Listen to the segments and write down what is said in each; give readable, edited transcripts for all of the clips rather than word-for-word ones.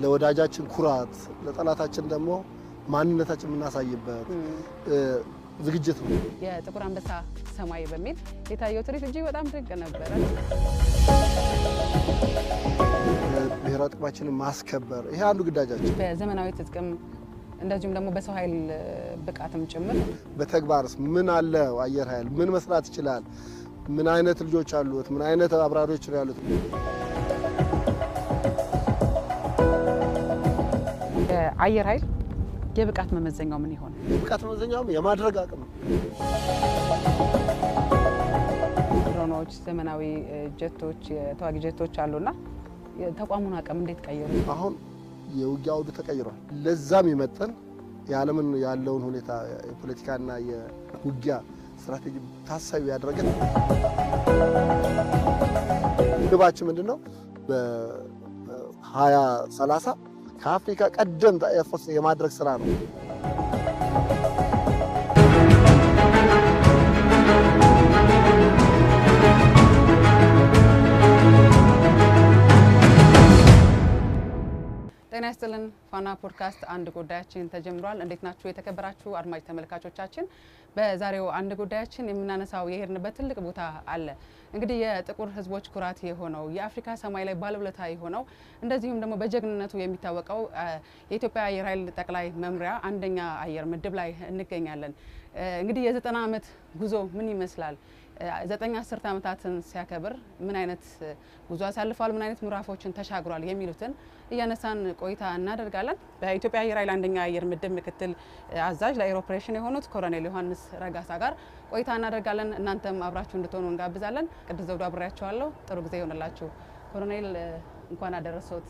ለወዳጃችን ኩራት ለጠላታችን ደግሞ ማንነታችን የምናሳይበት ዝግጅት ነው። የጥቁር አንበሳ ሰማይ በሚል የታየው ትርኢት እጅግ በጣም ድንቅ ነበረ። ብሔራዊ ጥቅማችንን ማስከበር ይሄ አንዱ ግዳጃችን። በዘመናዊ ትጥቅም እንደዚሁም ደግሞ በሰው ኃይል ብቃትም ጭምር በተግባርስ ምን አለ አየር ኃይል ምን መስራት ይችላል? ምን አይነት ልጆች አሉት? ምን አይነት አብራሪዎች ነው ያሉት? አየር ኃይል የብቃት መመዘኛው ምን ይሆን? የብቃት መመዘኛው የማድረግ አቅም ነው። ድሮኖች፣ ዘመናዊ ጀቶች፣ የተዋጊ ጀቶች አሉና የተቋሙን አቅም እንዴት ቀየሩ? አሁን የውጊያው ተቀይሯል። ለዛም ይመጣን የዓለምን ያለውን ሁኔታ የፖለቲካና የውጊያ ስትራቴጂ ታሳቢ ያደረገ ግባችን ምንድነው? በ2030 ከአፍሪካ ቀደምት ኤርፎርስ የማድረግ ስራ ነው። ጤና ይስጥልን። ፋና ፖድካስት አንድ ጉዳያችን ተጀምሯል። እንዴት ናችሁ የተከበራችሁ አድማጭ ተመልካቾቻችን? በዛሬው አንድ ጉዳያችን የምናነሳው የሄድንበት ትልቅ ቦታ አለ። እንግዲህ የጥቁር ሕዝቦች ኩራት የሆነው የአፍሪካ ሰማይ ላይ ባለውለታ የሆነው እንደዚሁም ደግሞ በጀግንነቱ የሚታወቀው የኢትዮጵያ አየር ኃይል ጠቅላይ መምሪያ አንደኛ አየር ምድብ ላይ እንገኛለን። እንግዲህ የ90 ዓመት ጉዞ ምን ይመስላል? 9 ዓመታትን ሲያከብር ምን አይነት ጉዞ አሳልፏል? ምን አይነት ምዕራፎችን ተሻግሯል? የሚሉትን እያነሳን ቆይታ እናደርጋለን። በኢትዮጵያ አየር ኃይል አንደኛ አየር ምድብ ምክትል አዛዥ ለኤር ኦፕሬሽን የሆኑት ኮሎኔል ዮሐንስ ረጋሳ ጋር ቆይታ እናደርጋለን። እናንተም አብራችሁ እንድትሆኑ እንጋብዛለን። ቅድስ ዘውዱ አብሬያችኋለሁ። ጥሩ ጊዜ ይሆንላችሁ። ኮሎኔል እንኳን አደረሰዎት።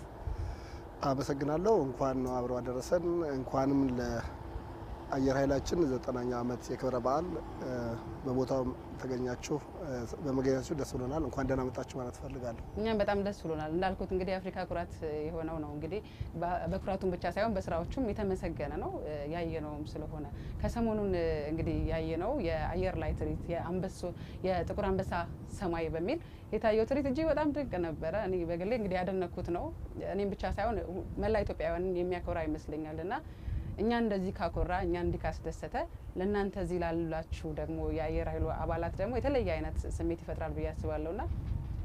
አመሰግናለሁ። እንኳን ነው አብረው አደረሰን። እንኳንም ለአየር ኃይላችን 90ኛ ዓመት የክብረ በዓል በቦታው ተገኛችሁ በመገኘታችሁ ደስ ብሎናል። እንኳን ደህና መጣችሁ ማለት ፈልጋለሁ። እኛም በጣም ደስ ብሎናል። እንዳልኩት እንግዲህ የአፍሪካ ኩራት የሆነው ነው። እንግዲህ በኩራቱን ብቻ ሳይሆን በስራዎቹም የተመሰገነ ነው ያየነውም ስለሆነ ከሰሞኑን እንግዲህ ያየነው የአየር ላይ ትርኢት የጥቁር አንበሳ ሰማይ በሚል የታየው ትርኢት እጅግ በጣም ድንቅ ነበረ። እኔ በግሌ እንግዲህ ያደነኩት ነው። እኔም ብቻ ሳይሆን መላ ኢትዮጵያውያንን የሚያኮራ ይመስለኛልና እኛ እንደዚህ ካኮራ እኛ እንዲህ ካስደሰተ ለእናንተ እዚህ ላላችሁ ደግሞ የአየር ኃይሉ አባላት ደግሞ የተለየ አይነት ስሜት ይፈጥራል ብዬ አስባለሁና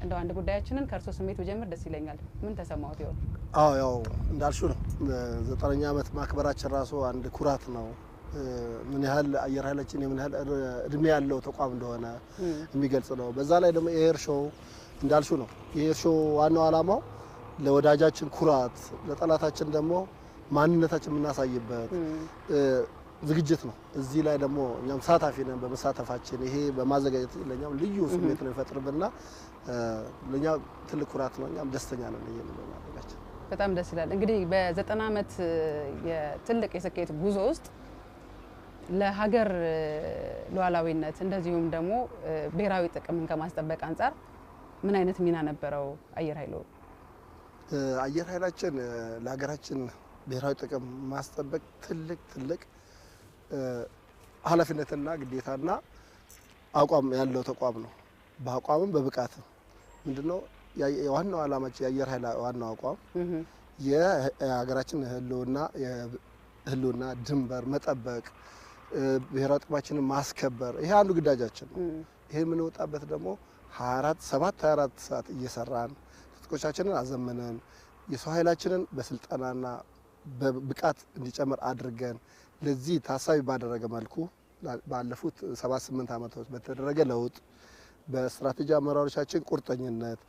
እንደው አንድ ጉዳያችንን ከእርሶ ስሜት ብጀምር ደስ ይለኛል። ምን ተሰማዎት ይሆን? አዎ ያው እንዳልሽው ነው። 90ኛ ዓመት ማክበራችን ራሱ አንድ ኩራት ነው። ምን ያህል አየር ኃይላችን የምን ያህል እድሜ ያለው ተቋም እንደሆነ የሚገልጽ ነው። በዛ ላይ ደግሞ ኤር ሾው እንዳልሽው ነው። የኤር ሾው ዋናው ዓላማው ለወዳጃችን ኩራት ለጠላታችን ደግሞ ማንነታችን የምናሳይበት ዝግጅት ነው። እዚህ ላይ ደግሞ እኛም ተሳታፊ ነን በመሳተፋችን። ይሄ በማዘጋጀት ለኛም ልዩ ስሜት ነው ይፈጥርብና ለኛ ትልቅ ኩራት ነው። እኛም ደስተኛ ነን በማድረጋችን። በጣም ደስ ይላል። እንግዲህ በ90 ዓመት የትልቅ የስኬት ጉዞ ውስጥ ለሀገር ሉዓላዊነት እንደዚሁም ደግሞ ብሔራዊ ጥቅምን ከማስጠበቅ አንጻር ምን አይነት ሚና ነበረው አየር ኃይሉ? አየር ኃይላችን ለሀገራችን ብሔራዊ ጥቅም ማስጠበቅ ትልቅ ኃላፊነትና ግዴታና አቋም ያለው ተቋም ነው። በአቋምም በብቃትም ምንድነው የዋናው ዓላማችን የአየር ኃይል ዋናው አቋም የሀገራችን ህልውና ድንበር መጠበቅ ብሔራዊ ጥቅማችንን ማስከበር ይሄ አንዱ ግዳጃችን ነው። ይሄ የምንወጣበት ደግሞ 24 ሰዓት እየሰራን ትጥቆቻችንን አዘመነን የሰው ኃይላችንን በስልጠናና በብቃት እንዲጨምር አድርገን ለዚህ ታሳቢ ባደረገ መልኩ ባለፉት 78 ዓመታት በተደረገ ለውጥ በስትራቴጂ አመራሮቻችን ቁርጠኝነት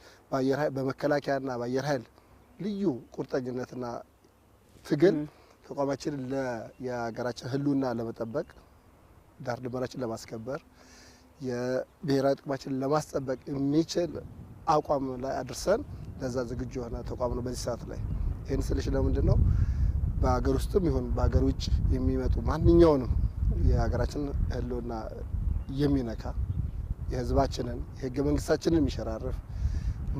በመከላከያና በአየር ኃይል ልዩ ቁርጠኝነትና ትግል ተቋማችንን የሀገራችን ህልውና ለመጠበቅ ዳር ድንበራችንን ለማስከበር የብሔራዊ ጥቅማችንን ለማስጠበቅ የሚችል አቋም ላይ አድርሰን ለዛ ዝግጁ የሆነ ተቋም ነው በዚህ ሰዓት ላይ። ይህን ስልሽ ለምንድን ነው በሀገር ውስጥም ይሁን በሀገር ውጭ የሚመጡ ማንኛውንም የሀገራችን ህልውና የሚነካ የህዝባችንን የህገ መንግስታችንን የሚሸራርፍ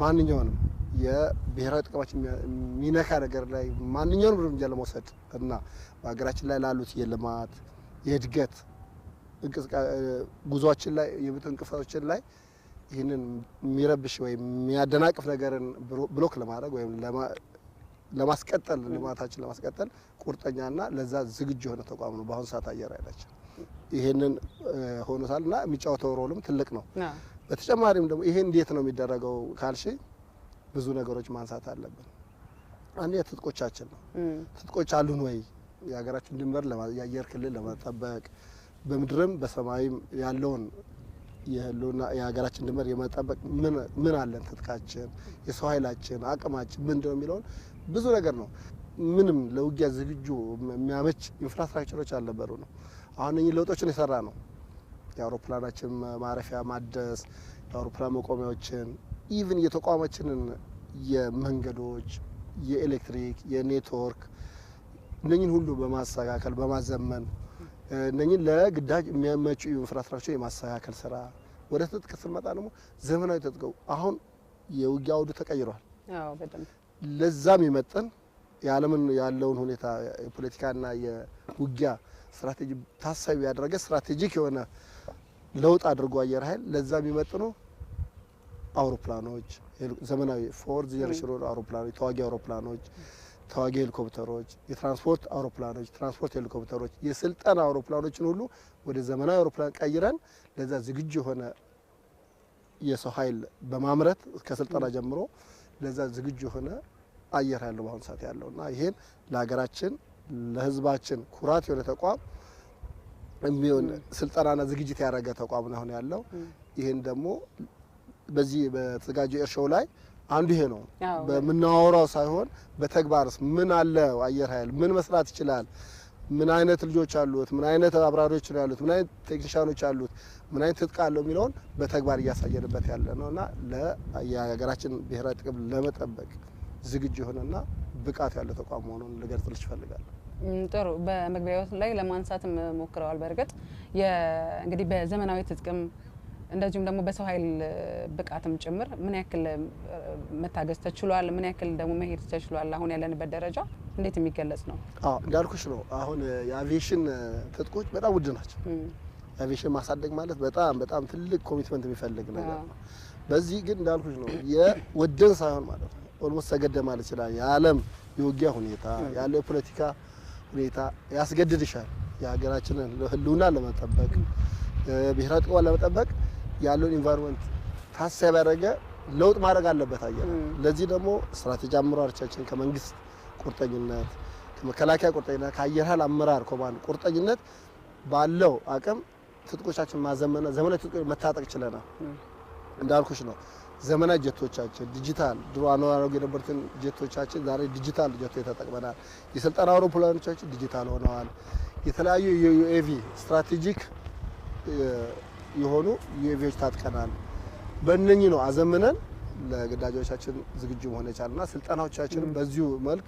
ማንኛውንም የብሔራዊ ጥቅማችን የሚነካ ነገር ላይ ማንኛውንም እርምጃ ለመውሰድ እና በሀገራችን ላይ ላሉት የልማት የእድገት ጉዟችን ላይ የብዙ እንቅፋቶችን ላይ ይህንን የሚረብሽ ወይም የሚያደናቅፍ ነገርን ብሎክ ለማድረግ ወይም ለማስቀጠል ልማታችን ለማስቀጠል ቁርጠኛና ለዛ ዝግጁ የሆነ ተቋም ነው በአሁኑ ሰዓት አየር ኃይላችን። ይሄንን ሆኖታልና የሚጫወተው ሮልም ትልቅ ነው። በተጨማሪም ደግሞ ይሄ እንዴት ነው የሚደረገው ካልሽ ብዙ ነገሮች ማንሳት አለብን። አንዴ ትጥቆቻችን ነው። ትጥቆች አሉን ወይ? የሀገራችን ድንበር የአየር ክልል ለመጠበቅ በምድርም በሰማይም ያለውን የህልውና የሀገራችን ድንበር የመጠበቅ ምን አለን? ትጥቃችን፣ የሰው ኃይላችን፣ አቅማችን ምንድነው የሚለውን ብዙ ነገር ነው። ምንም ለውጊያ ዝግጁ የሚያመች ኢንፍራስትራክቸሮች አልነበሩ ነው። አሁን እኚህ ለውጦችን የሰራ ነው። የአውሮፕላናችን ማረፊያ ማደስ፣ የአውሮፕላን መቆሚያዎችን፣ ኢቭን የተቋማችንን የመንገዶች፣ የኤሌክትሪክ፣ የኔትወርክ እነኚህን ሁሉ በማስተካከል በማዘመን እነኚህን ለግዳጅ የሚያመቹ ኢንፍራስትራክቸር የማስተካከል ስራ። ወደ ትጥቅ ስንመጣ ደግሞ ዘመናዊ ትጥቅ አሁን የውጊያ አውዱ ተቀይሯል። ለዛም ይመጥን የዓለምን ያለውን ሁኔታ የፖለቲካና የውጊያ ስትራቴጂ ታሳቢ ያደረገ ስትራቴጂክ የሆነ ለውጥ አድርጎ አየር ኃይል ለዛም ይመጥኑ አውሮፕላኖች፣ ዘመናዊ ፎርዝ ጀነሬሽን አውሮፕላኖች፣ ተዋጊ አውሮፕላኖች፣ ተዋጊ ሄሊኮፕተሮች፣ የትራንስፖርት አውሮፕላኖች፣ ትራንስፖርት ሄሊኮፕተሮች፣ የስልጠና አውሮፕላኖችን ሁሉ ወደ ዘመናዊ አውሮፕላን ቀይረን ለዛ ዝግጁ የሆነ የሰው ኃይል በማምረት ከስልጠና ጀምሮ ለዛ ዝግጁ የሆነ አየር ኃይል በአሁኑ ሰዓት ያለውና ይሄን ለሀገራችን ለሕዝባችን ኩራት የሆነ ተቋም የሚሆን ስልጠናና ዝግጅት ያደረገ ተቋም ነው አሁን ያለው። ይሄን ደግሞ በዚህ በተዘጋጀው ኤር ሾው ላይ አንዱ ይሄ ነው። በምናወራው ሳይሆን በተግባርስ ምን አለ አየር ኃይል ምን መስራት ይችላል፣ ምን አይነት ልጆች አሉት፣ ምን አይነት አብራሪዎች ነው ያሉት፣ ምን አይነት ቴክኒሻኖች አሉት፣ ምን አይነት ትጥቅ አለው የሚለውን በተግባር እያሳየንበት ያለ ነውና ለሀገራችን ብሔራዊ ጥቅም ለመጠበቅ ዝግጁ የሆነና ብቃት ያለው ተቋም መሆኑን ልገልጽልሽ እፈልጋለሁ። ጥሩ። በመግቢያው ላይ ለማንሳትም ሞክረዋል። በእርግጥ እንግዲህ በዘመናዊ ትጥቅም እንደዚሁም ደግሞ በሰው ኃይል ብቃትም ጭምር ምን ያክል መታገዝ ተችሏል፣ ምን ያክል ደግሞ መሄድ ተችሏል፣ አሁን ያለንበት ደረጃ እንዴት የሚገለጽ ነው? እንዳልኩሽ ነው። አሁን የአቪዬሽን ትጥቆች በጣም ውድ ናቸው። የአቪዬሽን ማሳደግ ማለት በጣም ትልቅ ኮሚትመንት የሚፈልግ ነገር ነው። በዚህ ግን እንዳልኩሽ ነው የወደን ሳይሆን ማለት ነው ኦልሞስት ተገደ ማለት ይችላል። የዓለም የውጊያ ሁኔታ ያለው የፖለቲካ ሁኔታ ያስገድድሻል። የሀገራችንን ህልውና ለመጠበቅ ብሔራዊ ጥቅሟን ለመጠበቅ ያለውን ኢንቫይሮንመንት ታሳቢ ያደረገ ለውጥ ማድረግ አለበት አየር። ለዚህ ደግሞ ስትራቴጂ አመራሮቻችን ከመንግስት ቁርጠኝነት፣ ከመከላከያ ቁርጠኝነት፣ ከአየር ኃይል አመራር ኮማንድ ቁርጠኝነት ባለው አቅም ትጥቆቻችን ማዘመና ዘመናዊ ትጥቆች መታጠቅ ችለናል። እንዳልኩሽ ነው ዘመናዊ ጀቶቻችን ዲጂታል ድሮ አኗኗሩ የነበሩትን ጀቶቻችን ዛሬ ዲጂታል ጀቶች ተጠቅመናል። የስልጠና አውሮፕላኖቻችን ዲጂታል ሆነዋል። የተለያዩ የዩኤቪ ስትራቴጂክ የሆኑ ዩኤቪዎች ታጥቀናል። በእነኚህ ነው አዘምነን ለግዳጆቻችን ዝግጁ መሆን የቻልና ስልጠናዎቻችንን በዚሁ መልክ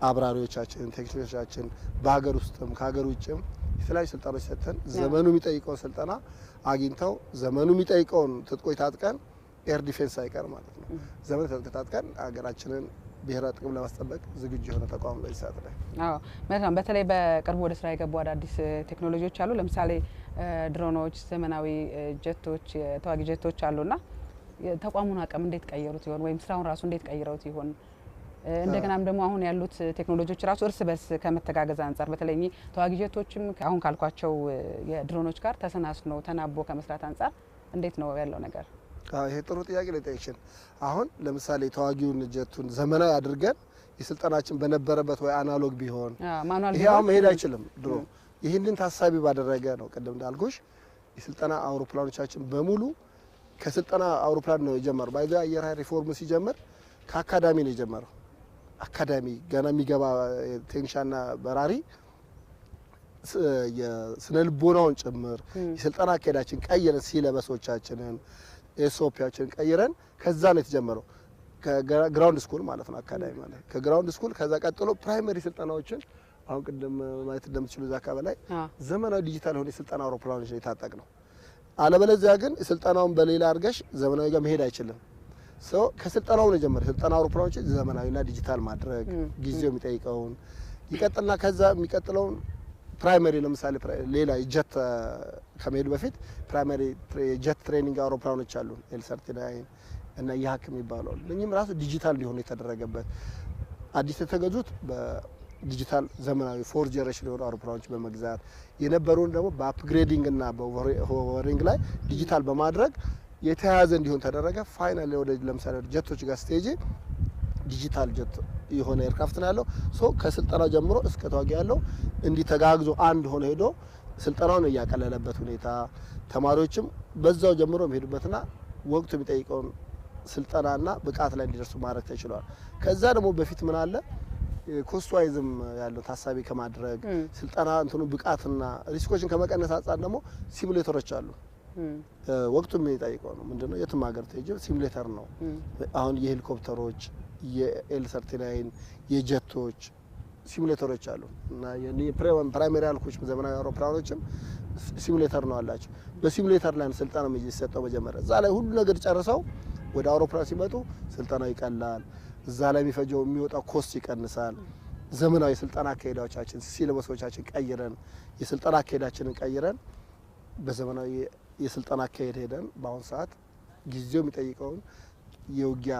አብራሪዎቻችን፣ ቴክኒሾቻችን በሀገር ውስጥም ከሀገር ውጭም የተለያዩ ስልጠናዎች ሰጥተን ዘመኑ የሚጠይቀውን ስልጠና አግኝተው ዘመኑ የሚጠይቀውን ትጥቆች ታጥቀን ኤር ዲፌንስ አይቀር ማለት ነው ዘመን ታጥቀን ሀገራችንን ብሔራዊ ጥቅም ለማስጠበቅ ዝግጁ የሆነ ተቋም በዚህ ሰዓት ላይ። መልካም። በተለይ በቅርቡ ወደ ስራ የገቡ አዳዲስ ቴክኖሎጂዎች አሉ። ለምሳሌ ድሮኖች፣ ዘመናዊ ጀቶች፣ ተዋጊ ጀቶች አሉና ተቋሙን አቅም እንዴት ቀየሩት ይሆን ወይም ስራውን ራሱ እንዴት ቀይረውት ይሆን? እንደገናም ደግሞ አሁን ያሉት ቴክኖሎጂዎች ራሱ እርስ በርስ ከመተጋገዝ አንጻር በተለይ ተዋጊ ጀቶችም አሁን ካልኳቸው የድሮኖች ጋር ተሰናስኖ ተናቦ ከመስራት አንጻር እንዴት ነው ያለው ነገር? ይሄ ጥሩ ጥያቄ ነው ጠይቅሽን። አሁን ለምሳሌ ተዋጊውን ጀቱን ዘመናዊ አድርገን የስልጠናችን በነበረበት ወይ አናሎግ ቢሆን ይሄ አሁን መሄድ አይችልም ድሮ። ይህንን ታሳቢ ባደረገ ነው ቅድም እንዳልኩሽ የስልጠና አውሮፕላኖቻችን በሙሉ ከስልጠና አውሮፕላን ነው የጀመረው። ባይዘ አየር ኃይል ሪፎርም ሲጀምር ከአካዳሚ ነው የጀመረው። አካዳሚ ገና የሚገባ ቴክኒሻንና በራሪ የስነ ልቦናውን ጭምር የስልጠና አካሄዳችን ቀይረን ሲለበሶቻችንን ኤስኦፒያችን ቀይረን ከዛ ነው የተጀመረው። ከግራውንድ ስኩል ማለት ነው አካዳሚ ማለት ከግራውንድ ስኩል ከዛ ቀጥሎ ፕራይመሪ ስልጠናዎችን አሁን ቅድም ማየት እንደምትችሉ እዛ አካባቢ ላይ ዘመናዊ ዲጂታል ሆነ የስልጠና አውሮፕላኖች ነው የታጠቅ ነው። አለበለዚያ ግን ስልጠናውን በሌላ አድርገሽ ዘመናዊ ጋር መሄድ አይችልም። ከስልጠናው ነው ጀመረ ስልጠና አውሮፕላኖች ዘመናዊና ዲጂታል ማድረግ ጊዜው የሚጠይቀውን ይቀጥልና ከዛ የሚቀጥለውን ፕራይመሪ ለምሳሌ ሌላ ጀት ከመሄዱ በፊት ፕራይመሪ ጀት ትሬኒንግ አውሮፕላኖች አሉ ኤል39 እና ያክ የሚባለው እነኚህም ራሱ ዲጂታል ሊሆኑ የተደረገበት አዲስ የተገዙት በዲጂታል ዘመናዊ 4 ጀነሬሽን የሆኑ አውሮፕላኖች በመግዛት የነበሩን ደግሞ በአፕግሬዲንግ እና በኦቨርሆሊንግ ላይ ዲጂታል በማድረግ የተያያዘ እንዲሆን ተደረገ። ፋይናሊ ወደ ለምሳሌ ጀቶች ጋር ስቴጅ ዲጂታል ጀት የሆነ ኤርክራፍት ነው ያለው። ሶ ከስልጠናው ጀምሮ እስከ ተዋጊ ያለው እንዲህ ተጋግዞ አንድ ሆኖ ሄዶ ስልጠናውን እያቀለለበት ሁኔታ ተማሪዎችም በዛው ጀምሮ የሚሄዱበትና ወቅቱ የሚጠይቀውን ስልጠናና ብቃት ላይ እንዲደርሱ ማድረግ ተችሏል። ከዛ ደግሞ በፊት ምን አለ ኮስት ዋይዝም ያለው ታሳቢ ከማድረግ ስልጠና እንትኑ ብቃትና ሪስኮችን ከመቀነስ አንጻር ደግሞ ሲሙሌተሮች አሉ። ወቅቱ የሚጠይቀው ነው ምንድነው የትም ሀገር ተይጅ ሲሙሌተር ነው። አሁን የሄሊኮፕተሮች የኤል39 የጀቶች ሲሙሌተሮች አሉ እና የፕራይመሪ አልኮች ዘመናዊ አውሮፕላኖችም ሲሙሌተር ነው አላቸው። በሲሙሌተር ላይ ስልጠና የሚሰጠው መጀመሪያ እዛ ላይ ሁሉ ነገር ጨርሰው ወደ አውሮፕላን ሲመጡ ስልጠናው ይቀላል። እዛ ላይ የሚፈጀው የሚወጣው ኮስት ይቀንሳል። ዘመናዊ ስልጠና አካሄዳዎቻችን ሲለበሶቻችን ቀይረን የስልጠና አካሄዳችንን ቀይረን በዘመናዊ የስልጠና አካሄድ ሄደን በአሁን ሰዓት ጊዜው የሚጠይቀውን የውጊያ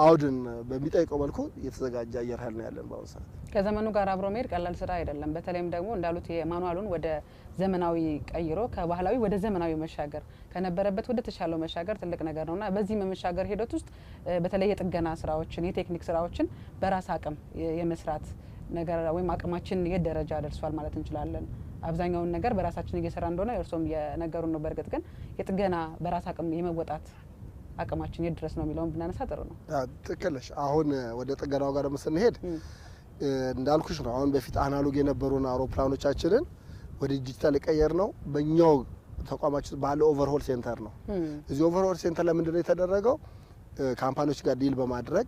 አውድን በሚጠይቀው መልኩ የተዘጋጀ አየር ኃይል ነው ያለን በአሁን ሰዓት። ከዘመኑ ጋር አብሮ መሄድ ቀላል ስራ አይደለም። በተለይም ደግሞ እንዳሉት የማኑዋሉን ወደ ዘመናዊ ቀይሮ ከባህላዊ ወደ ዘመናዊ መሻገር ከነበረበት ወደ ተሻለው መሻገር ትልቅ ነገር ነውና በዚህ መሻገር ሂደት ውስጥ በተለይ የጥገና ስራዎችን የቴክኒክ ስራዎችን በራስ አቅም የመስራት ነገር ወይም አቅማችን የት ደረጃ ደርሷል ማለት እንችላለን? አብዛኛውን ነገር በራሳችን እየሰራ እንደሆነ እርሶም የነገሩን ነው። በእርግጥ ግን የጥገና በራስ አቅም የመወጣት አቅማችን የት ድረስ ነው የሚለውን ብናነሳ ጥሩ ነው። ትክክል ነሽ። አሁን ወደ ጥገናው ጋር ስንሄድ እንዳልኩሽ ነው። አሁን በፊት አናሎግ የነበሩን አውሮፕላኖቻችንን ወደ ዲጂታል የቀየር ነው በእኛው ተቋማችን ባለ ኦቨርሆል ሴንተር ነው። እዚህ ኦቨርሆል ሴንተር ላይ ምንድነው የተደረገው? ካምፓኒዎች ጋር ዲል በማድረግ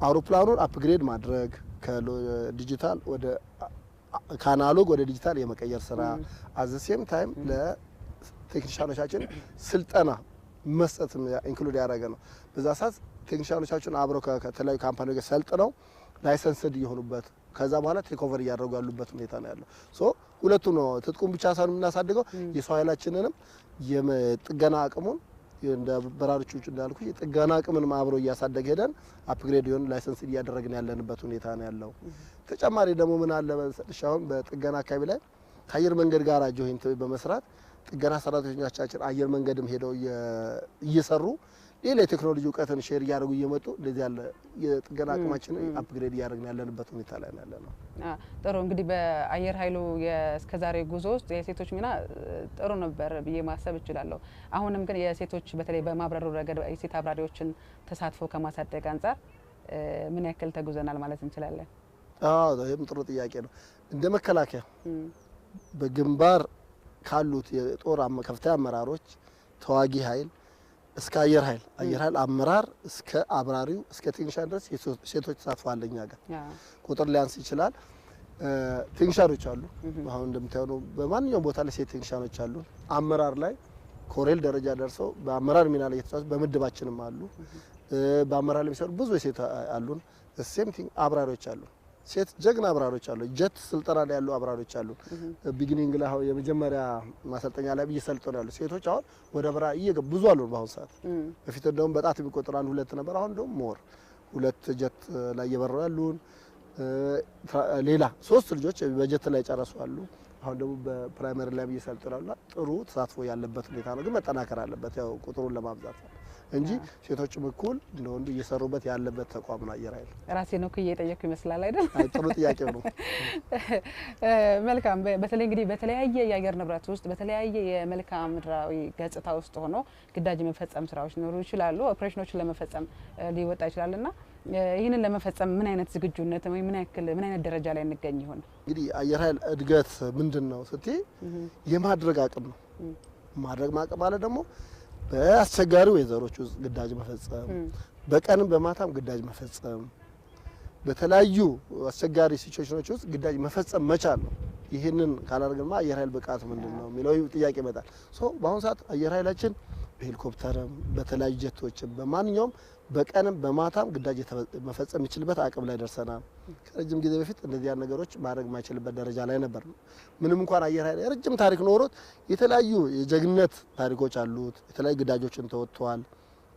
አውሮፕላኑን አፕግሬድ ማድረግ ከዲጂታል ወደ ከአናሎግ ወደ ዲጂታል የመቀየር ስራ አት ዘ ሴም ታይም ለቴክኒሻኖቻችን ስልጠና መስጠት ኢንክሉድ ያደረገ ነው። በዛ ሰዓት ቴክኒሻኖቻችን አብረው ከተለያዩ ካምፓኒዎች ጋር ሰልጥነው ላይሰንስድ የሆኑበት ከዛ በኋላ ቴክ ኦቨር እያደረጉ ያሉበት ሁኔታ ነው ያለው። ሶ ሁለቱ ነው ትጥቁን ብቻ ሳይሆን የምናሳድገው የሰው ኃይላችንንም የጥገና አቅሙን እንደ በራሪዎቹ እንዳልኩ የጥገና አቅምን አብረው እያሳደገ ሄደን አፕግሬድ ይሆን ላይሰንስ እያደረግን ያለንበት ሁኔታ ነው ያለው። ተጨማሪ ደግሞ ምን አለ መሰለሽ አሁን በጥገና አካባቢ ላይ ከአየር መንገድ ጋር ጆይንት በመስራት ጥገና ሰራተኞቻችን አየር መንገድም ሄደው እየሰሩ ሌላ የቴክኖሎጂ እውቀትን ሼር እያደረጉ እየመጡ እንደዚህ ያለ የጥገና አቅማችንን አፕግሬድ እያደረግን ያለንበት ሁኔታ ላይ ነው ያለነው። ጥሩ እንግዲህ በአየር ኃይሉ የእስከዛሬ ጉዞ ውስጥ የሴቶች ሚና ጥሩ ነበር ብዬ ማሰብ እችላለሁ። አሁንም ግን የሴቶች በተለይ በማብረሩ ረገድ የሴት አብራሪዎችን ተሳትፎ ከማሳደግ አንጻር ምን ያክል ተጉዘናል ማለት እንችላለን? ይህም ጥሩ ጥያቄ ነው። እንደ መከላከያ በግንባር ካሉት የጦር ከፍተኛ አመራሮች ተዋጊ ኃይል እስከ አየር ኃይል አመራር እስከ አብራሪው እስከ ቴክኒሻን ድረስ ሴቶች ተሳትፎ አለ። እኛ ጋር ቁጥር ሊያንስ ይችላል። ቴክኒሻኖች አሉ። አሁን እንደምታየው በማንኛውም ቦታ ላይ ሴት ቴክኒሻኖች አሉ። አመራር ላይ ኮሬል ደረጃ ደርሰው በአመራር ሚና ላይ የተሳተፉ በምድባችንም አሉ። በአመራር ላይ የሚሰሩ ብዙ ሴት አሉን። ሴም ቲንግ አብራሪዎች አሉ። ሴት ጀግና አብራሪዎች አሉ። ጀት ስልጠና ላይ ያሉ አብራሪዎች አሉ። ቢጊኒንግ ላይ የመጀመሪያ ማሰልጠኛ ላይ እየሰለጠኑ ያሉ ሴቶች አሁን ወደ በራ እየገቡ ብዙ አሉ። በአሁን ሰዓት በፊት ደግሞ በጣት የሚቆጠሩ አንድ ሁለት ነበር። አሁን ደግሞ ሞር ሁለት ጀት ላይ እየበረሩ ያሉን ሌላ ሶስት ልጆች በጀት ላይ ጨረሱ አሉ። አሁን ደግሞ በፕራይመሪ ላይ እየሰለጠኑ ያሉና ጥሩ ተሳትፎ ያለበት ሁኔታ ነው። ግን መጠናከር አለበት ያው ቁጥሩን ለማብዛት እንጂ ሴቶችም እኩል እንደወንዱ እየሰሩበት ያለበት ተቋም ነው አየር ኃይል። ራሴ ነው እየጠየቅኩ ይመስላል አይደል? አይ ጥሩ ጥያቄ ነው። መልካም። በተለይ እንግዲህ በተለያየ የአየር ንብረት ውስጥ በተለያየ የመልክዓ ምድራዊ ገጽታ ውስጥ ሆኖ ግዳጅ የመፈጸም ስራዎች ሊኖሩ ይችላሉ። ኦፕሬሽኖችን ለመፈጸም ሊወጣ ይችላልና ይህንን ለመፈጸም ምን አይነት ዝግጁነት ወይ ምን አይነት ደረጃ ላይ እንገኝ ይሆን? እንግዲህ አየር ኃይል እድገት ምንድነው ስትይ የማድረግ አቅም ነው። ማድረግ ማቀም ማለት ደግሞ በአስቸጋሪ ወይዘሮች ውስጥ ግዳጅ መፈጸም፣ በቀንም በማታም ግዳጅ መፈጸም፣ በተለያዩ አስቸጋሪ ሲቹዌሽኖች ውስጥ ግዳጅ መፈጸም መቻል ነው። ይህንን ካላደረግንማ አየር ኃይል ብቃት ምንድነው የሚለው ጥያቄ ይመጣል። በአሁኑ ሰዓት አየር ኃይላችን በሄሊኮፕተርም በተለያዩ ጀቶችም በማንኛውም በቀንም በማታም ግዳጅ መፈጸም የሚችልበት አቅም ላይ ደርሰናል። ከረጅም ጊዜ በፊት እንደዚህ ያን ነገሮች ማድረግ ማይችልበት ደረጃ ላይ ነበር። ምንም እንኳን አየር ኃይል ረጅም ታሪክ ኖሮት የተለያዩ የጀግንነት ታሪኮች አሉት። የተለያዩ ግዳጆችን ተወጥቷል።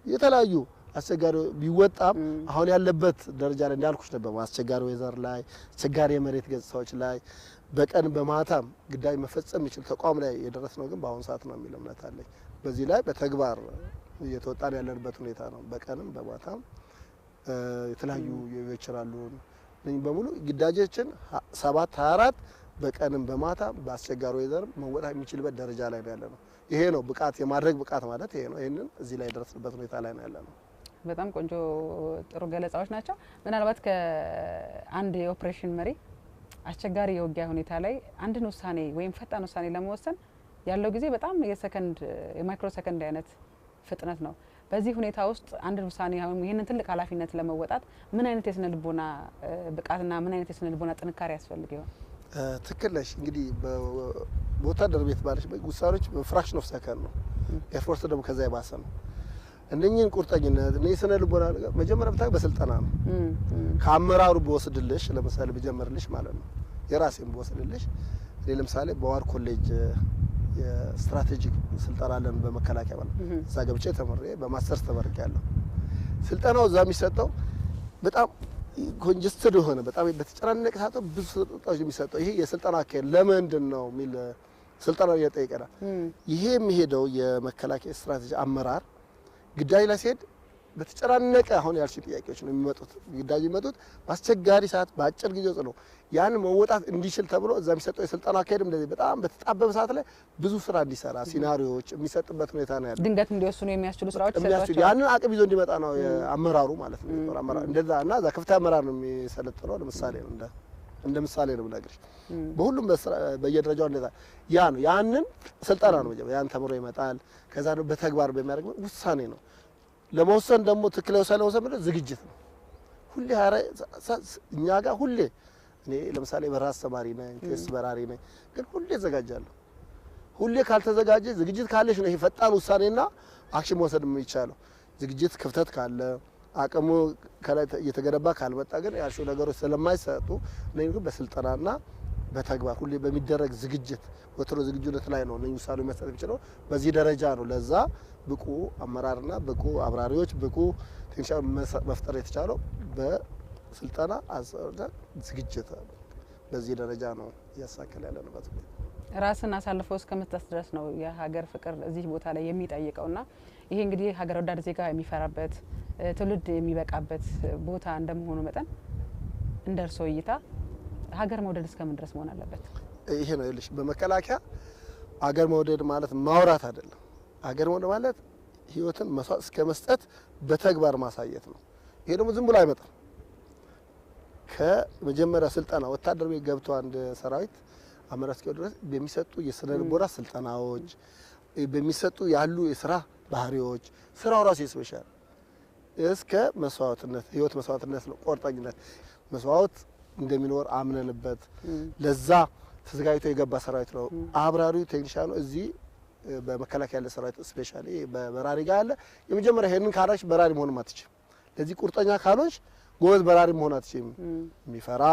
የተለያዩ አስቸጋሪ ቢወጣም አሁን ያለበት ደረጃ ላይ እንዳልኩሽ ነበር አስቸጋሪ ወይዘር ላይ አስቸጋሪ የመሬት ገጽታዎች ላይ በቀን በማታም ግዳጅ መፈጸም የሚችል ተቋም ላይ የደረስነው ግን በአሁኑ ሰዓት ነው የሚል እምነት አለኝ። በዚህ ላይ በተግባር እየተወጣን ያለንበት ሁኔታ ነው። በቀንም በማታም የተለያዩ ይችላሉ በሙሉ ግዳጆችን 7/24 በቀንም በማታም በአስቸጋሪ ወይዘር መወጣት የሚችልበት ደረጃ ላይ ነው ያለነው። ይሄ ነው ብቃት የማድረግ ብቃት ማለት ይሄ ነው። ይሄንን እዚህ ላይ ደረስንበት ሁኔታ ላይ ነው ያለነው። በጣም ቆንጆ ጥሩ ገለጻዎች ናቸው። ምናልባት ከአንድ የኦፕሬሽን መሪ አስቸጋሪ የውጊያ ሁኔታ ላይ አንድን ውሳኔ ወይም ፈጣን ውሳኔ ለመወሰን ያለው ጊዜ በጣም የማይክሮ ሰከንድ አይነት ፍጥነት ነው። በዚህ ሁኔታ ውስጥ አንድን ውሳኔ ይህንን ትልቅ ኃላፊነት ለመወጣት ምን አይነት የስነ ልቦና ብቃትና ምን አይነት የስነ ልቦና ጥንካሬ ያስፈልግ ይሆን? ትክክል ነሽ። እንግዲህ በወታደር ቤት ባለሽ ውሳኔዎች በፍራክሽን ኦፍ ሰከንድ ነው። ኤርፎርስ ደግሞ ከዛ የባሰ ነው። እነኚህን ቁርጠኝነት እነኚህ ስነ ልቦና ነገር መጀመሪያ ብታይ በስልጠና ነው። ከአመራሩ በወስድልሽ ለምሳሌ በጀመርልሽ ማለት ነው የራሴን በወስድልሽ እኔ ለምሳሌ በዋር ኮሌጅ የስትራቴጂክ ስልጠና አለን በመከላከያ ማለት እዛ ገብቼ ተመሬ በማስተርስ ተመርቄያለሁ። ስልጠናው እዛ የሚሰጠው በጣም ኮንጀስትድ ሆነ በጣም በተጨናነቀ ሰዓት ብዙ ስልጠናዎች የሚሰጠው ይሄ የስልጠና አካሄድ ለምንድን ነው የሚል ስልጠና እየጠየቀናል። ይሄ የሚሄደው የመከላከያ ስትራቴጂ አመራር ግዳጅ ላይ ሲሄድ በተጨናነቀ አሁን ያልሽ ጥያቄዎች ነው የሚመጡት። ግዳጅ የሚመጡት በአስቸጋሪ ሰዓት በአጭር ጊዜ ውስጥ ነው። ያን መወጣት እንዲችል ተብሎ እዛ የሚሰጠው የስልጠና አካሄድ እንደዚህ በጣም በተጣበበ ሰዓት ላይ ብዙ ስራ እንዲሰራ ሲናሪዮዎች የሚሰጥበት ሁኔታ ነው ያለው። ድንገት እንዲወስኑ የሚያስችሉ ስራዎች ተሰጥቷቸው ያንን አቅም ይዞ እንዲመጣ ነው አመራሩ ማለት ነው። አመራሩ እንደዛ እና እዛ ከፍተኛ አመራር ነው የሚሰለጥነው። ለምሳሌ ነው እንደ ምሳሌ ነው የምነግርሽ። በሁሉም በየደረጃው እንደዛ ያ ነው ያንን ስልጠና ነው መጀመሪያ ያን ተምሮ ይመጣል። ከዛ ነው በተግባር በሚያደርግ ውሳኔ ነው ለመወሰን ደግሞ ትክክለኛ ውሳኔ ለመወሰን ማለት ዝግጅት ነው። ሁሌ እኛ ጋር ሁሌ እኔ ለምሳሌ በራስ ተማሪ ነኝ፣ ቴስት በራሪ ነኝ፣ ግን ሁሌ እዘጋጃለሁ። ሁሌ ካልተዘጋጀ ዝግጅት ካለሽ ነው ይሄ ፈጣን ውሳኔና አክሽን መውሰድ የሚቻለው። ዝግጅት ክፍተት ካለ አቅሙ ከላይ እየተገነባ ካልመጣ ግን ያልሽው ነገሮች ስለማይሰጡ እኔ ግን በስልጠናና በተግባር ሁሌ በሚደረግ ዝግጅት ወትሮ ዝግጁነት ላይ ነው እነዚህ ውሳኔ መስጠት የሚችለው። በዚህ ደረጃ ነው ለዛ ብቁ አመራርና ብቁ አብራሪዎች ብቁ ቴክኒሻን መፍጠር የተቻለው በስልጠና ዝግጅት። በዚህ ደረጃ ነው እያሳከለ ያለንበት። ራስን አሳልፎ እስከመስጠት ድረስ ነው የሀገር ፍቅር እዚህ ቦታ ላይ የሚጠይቀውና ይሄ እንግዲህ ሀገር ወዳድ ዜጋ የሚፈራበት ትውልድ የሚበቃበት ቦታ እንደመሆኑ መጠን እንደ እርስዎ እይታ ሀገር መውደድ እስከምን ድረስ መሆን አለበት? ይሄ ነው ይልሽ በመከላከያ ሀገር መውደድ ማለት ማውራት አይደለም። ሀገር መውደድ ማለት ህይወትን መስዋዕት እስከ መስጠት በተግባር ማሳየት ነው። ይሄ ደግሞ ዝም ብሎ አይመጣም። ከመጀመሪያ ስልጠና ወታደር ቤት ገብቶ አንድ ሰራዊት አመራር ድረስ በሚሰጡ የስነ ልቦና ስልጠናዎች በሚሰጡ ያሉ የስራ ባህሪዎች ስራው ራሱ ይስበሻል እስከ መስዋዕትነት ህይወት መስዋዕትነት ነው። ቆርጠኝነት መስዋዕት እንደሚኖር አምነንበት ለዛ ተዘጋጅቶ የገባ ሰራዊት ነው። አብራሪው ቴክኒሻኑ እዚህ በመከላከያ ያለ ሰራዊት ስፔሻሊ በበራሪ ጋር ያለ የመጀመሪያ ይሄንን ካላሽ በራሪ መሆን ማትችል ለዚህ ቁርጠኛ ካሎች ጎበዝ በራሪ መሆን አትችልም። የሚፈራ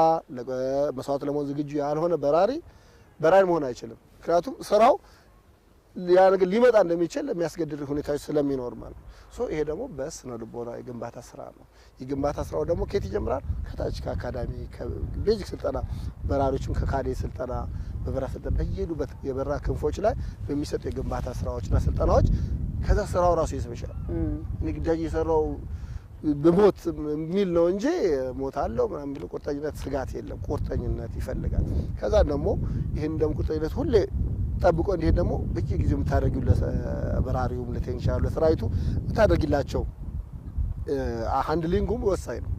መስዋዕት ለመሆን ዝግጁ ያልሆነ በራሪ መሆን አይችልም። ምክንያቱም ስራው ያ ነገር ሊመጣ እንደሚችል የሚያስገድድ ሁኔታዎች ስለሚኖር ማለት ነው። ይሄ ደግሞ በስነ ልቦና የግንባታ ስራ ነው። የግንባታ ስራው ደግሞ ከየት ይጀምራል? ከታች ከአካዳሚ ከቤዚክ ስልጠና በራሪዎችም ከካዴ ስልጠና በበራ ስልጠና በየሄዱበት የበራ ክንፎች ላይ በሚሰጡ የግንባታ ስራዎችና ስልጠናዎች ከዛ ስራው ራሱ ይስበሻል። እኔ ግዳጅ የሰራው በሞት የሚል ነው እንጂ ሞት አለው ምናምን የሚለው ቁርጠኝነት ስጋት የለም። ቁርጠኝነት ይፈልጋል። ከዛ ደግሞ ይሄን ደግሞ ቁርጠኝነት ሁሌ ጠብቆ እንዲሄድ ደግሞ በየጊዜው የምታደርጊው ለበራሪውም ለቴክኒሻኑ ለሰራዊቱ የምታደርጊላቸው ሃንድሊንጉም ወሳኝ ነው።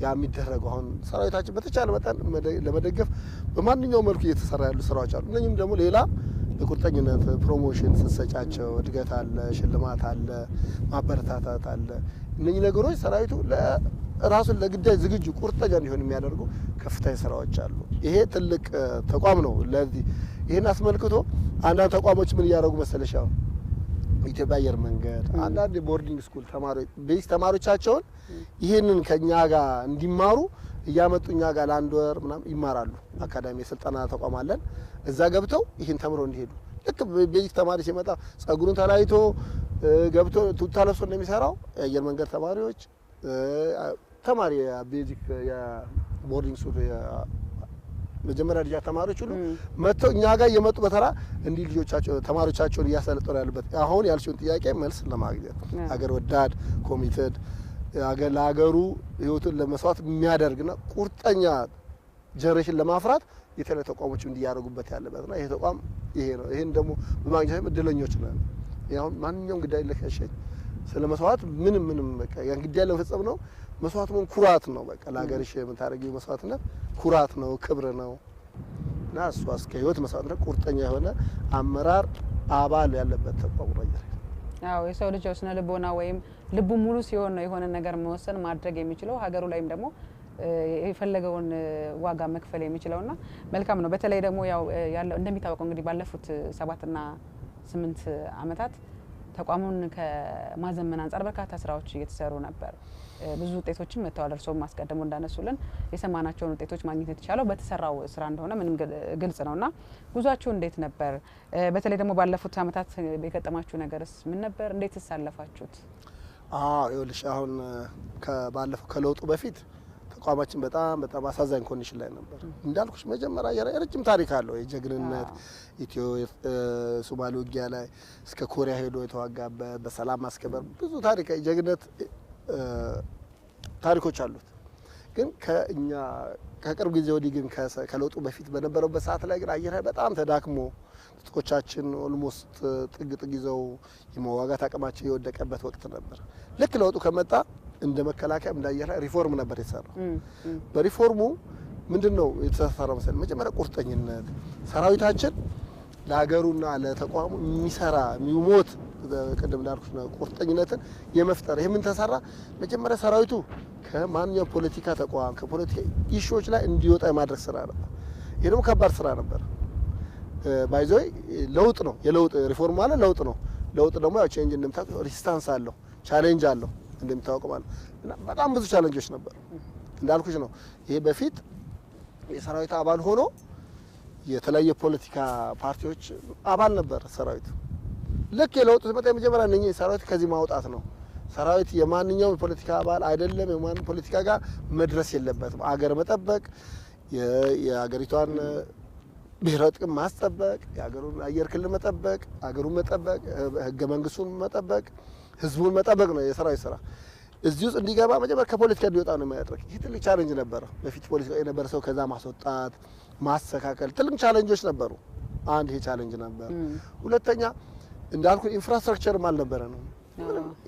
ያ የሚደረገው አሁን ሰራዊታችን በተቻለ መጠን ለመደገፍ በማንኛውም መልኩ እየተሰራ ያሉ ስራዎች አሉ። እነኝም ደግሞ ሌላ በቁርጠኝነት ፕሮሞሽን ስትሰጫቸው እድገት አለ፣ ሽልማት አለ፣ ማበረታታት አለ። እነኚህ ነገሮች ሰራዊቱ ራሱን ለግዳጅ ዝግጁ ቁርጠኛ እንዲሆን የሚያደርጉ ከፍተኛ ስራዎች አሉ። ይሄ ትልቅ ተቋም ነው። ለዚህ ይሄን አስመልክቶ አንዳንድ ተቋሞች ምን እያደረጉ መሰለሽ አሁን ኢትዮጵያ አየር መንገድ አንዳንድ ቦርዲንግ ስኩል ተማሪዎች ቤዚክ ተማሪዎቻቸውን ይሄንን ከኛ ጋር እንዲማሩ እያመጡ እኛ ጋር ለአንድ ወር ምናምን ይማራሉ። አካዳሚ የስልጠና ተቋም አለን። እዛ ገብተው ይሄን ተምረው እንዲሄዱ ልክ ቤዚክ ተማሪ ሲመጣ ጸጉሩን ተላይቶ ገብቶ ቱታ ለብሶ እንደሚሰራው የአየር መንገድ ተማሪዎች ተማሪ ቤዚክ የቦርዲንግ ሱት መጀመሪያ ደረጃ ተማሪዎች ሁሉ መጥተው እኛ ጋር እየመጡ በተራ እንዲህ ልጆቻቸው ተማሪዎቻቸውን እያሰለጠኑ ያሉበት አሁን ያልሽውን ጥያቄ መልስ ለማግኘት ሀገር ወዳድ ኮሚትድ ለሀገሩ ህይወቱን ለመስዋዕት የሚያደርግና ቁርጠኛ ጀነሬሽን ለማፍራት የተለያዩ ተቋሞች እንዲያደርጉበት ያለበትና ይሄ ተቋም ይሄ ነው። ይሄን ደግሞ በማግኘት እድለኞች ነን። ያሁን ማንኛውም ግዳይ ለከሸኝ ስለ መስዋዕት ምንም በቃ ያን ግዳይ ለመፈጸም ነው። መስዋዕት ነው ኩራት ነው። በቃ ለሀገርሽ የምታደርጊው መስዋዕትነት ኩራት ነው፣ ክብር ነው እና እሱ እስከ ህይወት መስዋዕትነት ቁርጠኛ የሆነ አመራር አባል ያለበት ተቋም ነው። አዎ የሰው ልጅ ስነ ልቦና ወይም ልቡ ሙሉ ሲሆን ነው የሆነ ነገር መወሰን ማድረግ የሚችለው ሀገሩ ላይም ደግሞ የፈለገውን ዋጋ መክፈል የሚችለውና መልካም ነው። በተለይ ደግሞ ያው ያለው እንደሚታወቀው እንግዲህ ባለፉት 7 እና 8 አመታት ተቋሙን ከማዘመን አንፃር በርካታ ስራዎች እየተሰሩ ነበር። ብዙ ውጤቶችን መተዋል። እርሶም ማስቀደሙ እንዳነሱልን የሰማናቸውን ውጤቶች ማግኘት የተቻለው በተሰራው ስራ እንደሆነ ምንም ግልጽ ነውና ጉዟችሁ እንዴት ነበር? በተለይ ደግሞ ባለፉት አመታት የገጠማችሁ ነገርስ ምን ነበር? እንዴትስ አለፋችሁት? ይኸውልሽ አሁን ከባለፈው ከለውጡ በፊት ተቋማችን በጣም አሳዛኝ ኮንዲሽን ላይ ነበር። እንዳልኩሽ መጀመሪያ የረጅም ታሪክ አለው። የጀግንነት ኢትዮ ሶማሌ ውጊያ ላይ እስከ ኮሪያ ሄዶ የተዋጋበት በሰላም ማስከበር ብዙ ታሪክ የጀግንነት ታሪኮች አሉት። ግን ከእኛ ከቅርብ ጊዜ ወዲህ ግን ከለውጡ በፊት በነበረበት ሰዓት ላይ ግን አየር ኃይል በጣም ተዳክሞ ትጥቆቻችን ኦልሞስት ጥግ ይዘው የመዋጋት አቅማቸው የወደቀበት ወቅት ነበር። ልክ ለውጡ ከመጣ እንደ መከላከያ እንደ አየር ኃይል ሪፎርም ነበር የተሰራው። በሪፎርሙ ምንድነው የተሰራው መሰለኝ? መጀመሪያ ቁርጠኝነት ሰራዊታችን ለሀገሩና ለተቋሙ የሚሰራ የሚሞት ቅድም እንዳልኩሽ ነው ቁርጠኝነትን የመፍጠር ይሄ ምን ተሰራ? መጀመሪያ ሰራዊቱ ከማንኛውም ፖለቲካ ተቋም ከፖለቲካ ኢሹዎች ላይ እንዲወጣ የማድረግ ስራ ነበር። ይሄ ደግሞ ከባድ ስራ ነበር። ባይዘይ ለውጥ ነው። የለውጥ ሪፎርም ማለት ለውጥ ነው። ለውጥ ደግሞ ያው ቼንጅ እንደምታውቁ ሬዚስታንስ አለው፣ ቻሌንጅ አለው እንደምታውቁ ማለት እና በጣም ብዙ ቻሌንጆች ነበሩ። እንዳልኩሽ ነው። ይሄ በፊት የሰራዊት አባል ሆኖ የተለያየ ፖለቲካ ፓርቲዎች አባል ነበር ሰራዊት። ልክ የለውጡ ሲመጣ የመጀመሪያ እነኚህ ሰራዊት ከዚህ ማውጣት ነው። ሰራዊት የማንኛውም ፖለቲካ አባል አይደለም፣ የማንኛውም ፖለቲካ ጋር መድረስ የለበትም። አገር መጠበቅ፣ የሀገሪቷን ብሔራዊ ጥቅም ማስጠበቅ፣ የሀገሩን አየር ክልል መጠበቅ፣ አገሩን መጠበቅ፣ ህገ መንግስቱን መጠበቅ፣ ህዝቡን መጠበቅ ነው የሰራዊት ስራ። እዚህ ውስጥ እንዲገባ መጀመሪያ ከፖለቲካ እንዲወጣ ነው የሚያደርግ። ይህ ትልቅ ቻሌንጅ ነበረ። በፊት ፖለቲካ የነበረ ሰው ከዛ ማስወጣት ማስተካከል ትልቅ ቻሌንጆች ነበሩ። አንድ ይሄ ቻሌንጅ ነበር። ሁለተኛ እንዳልኩ ኢንፍራስትራክቸርም አልነበረ ነው።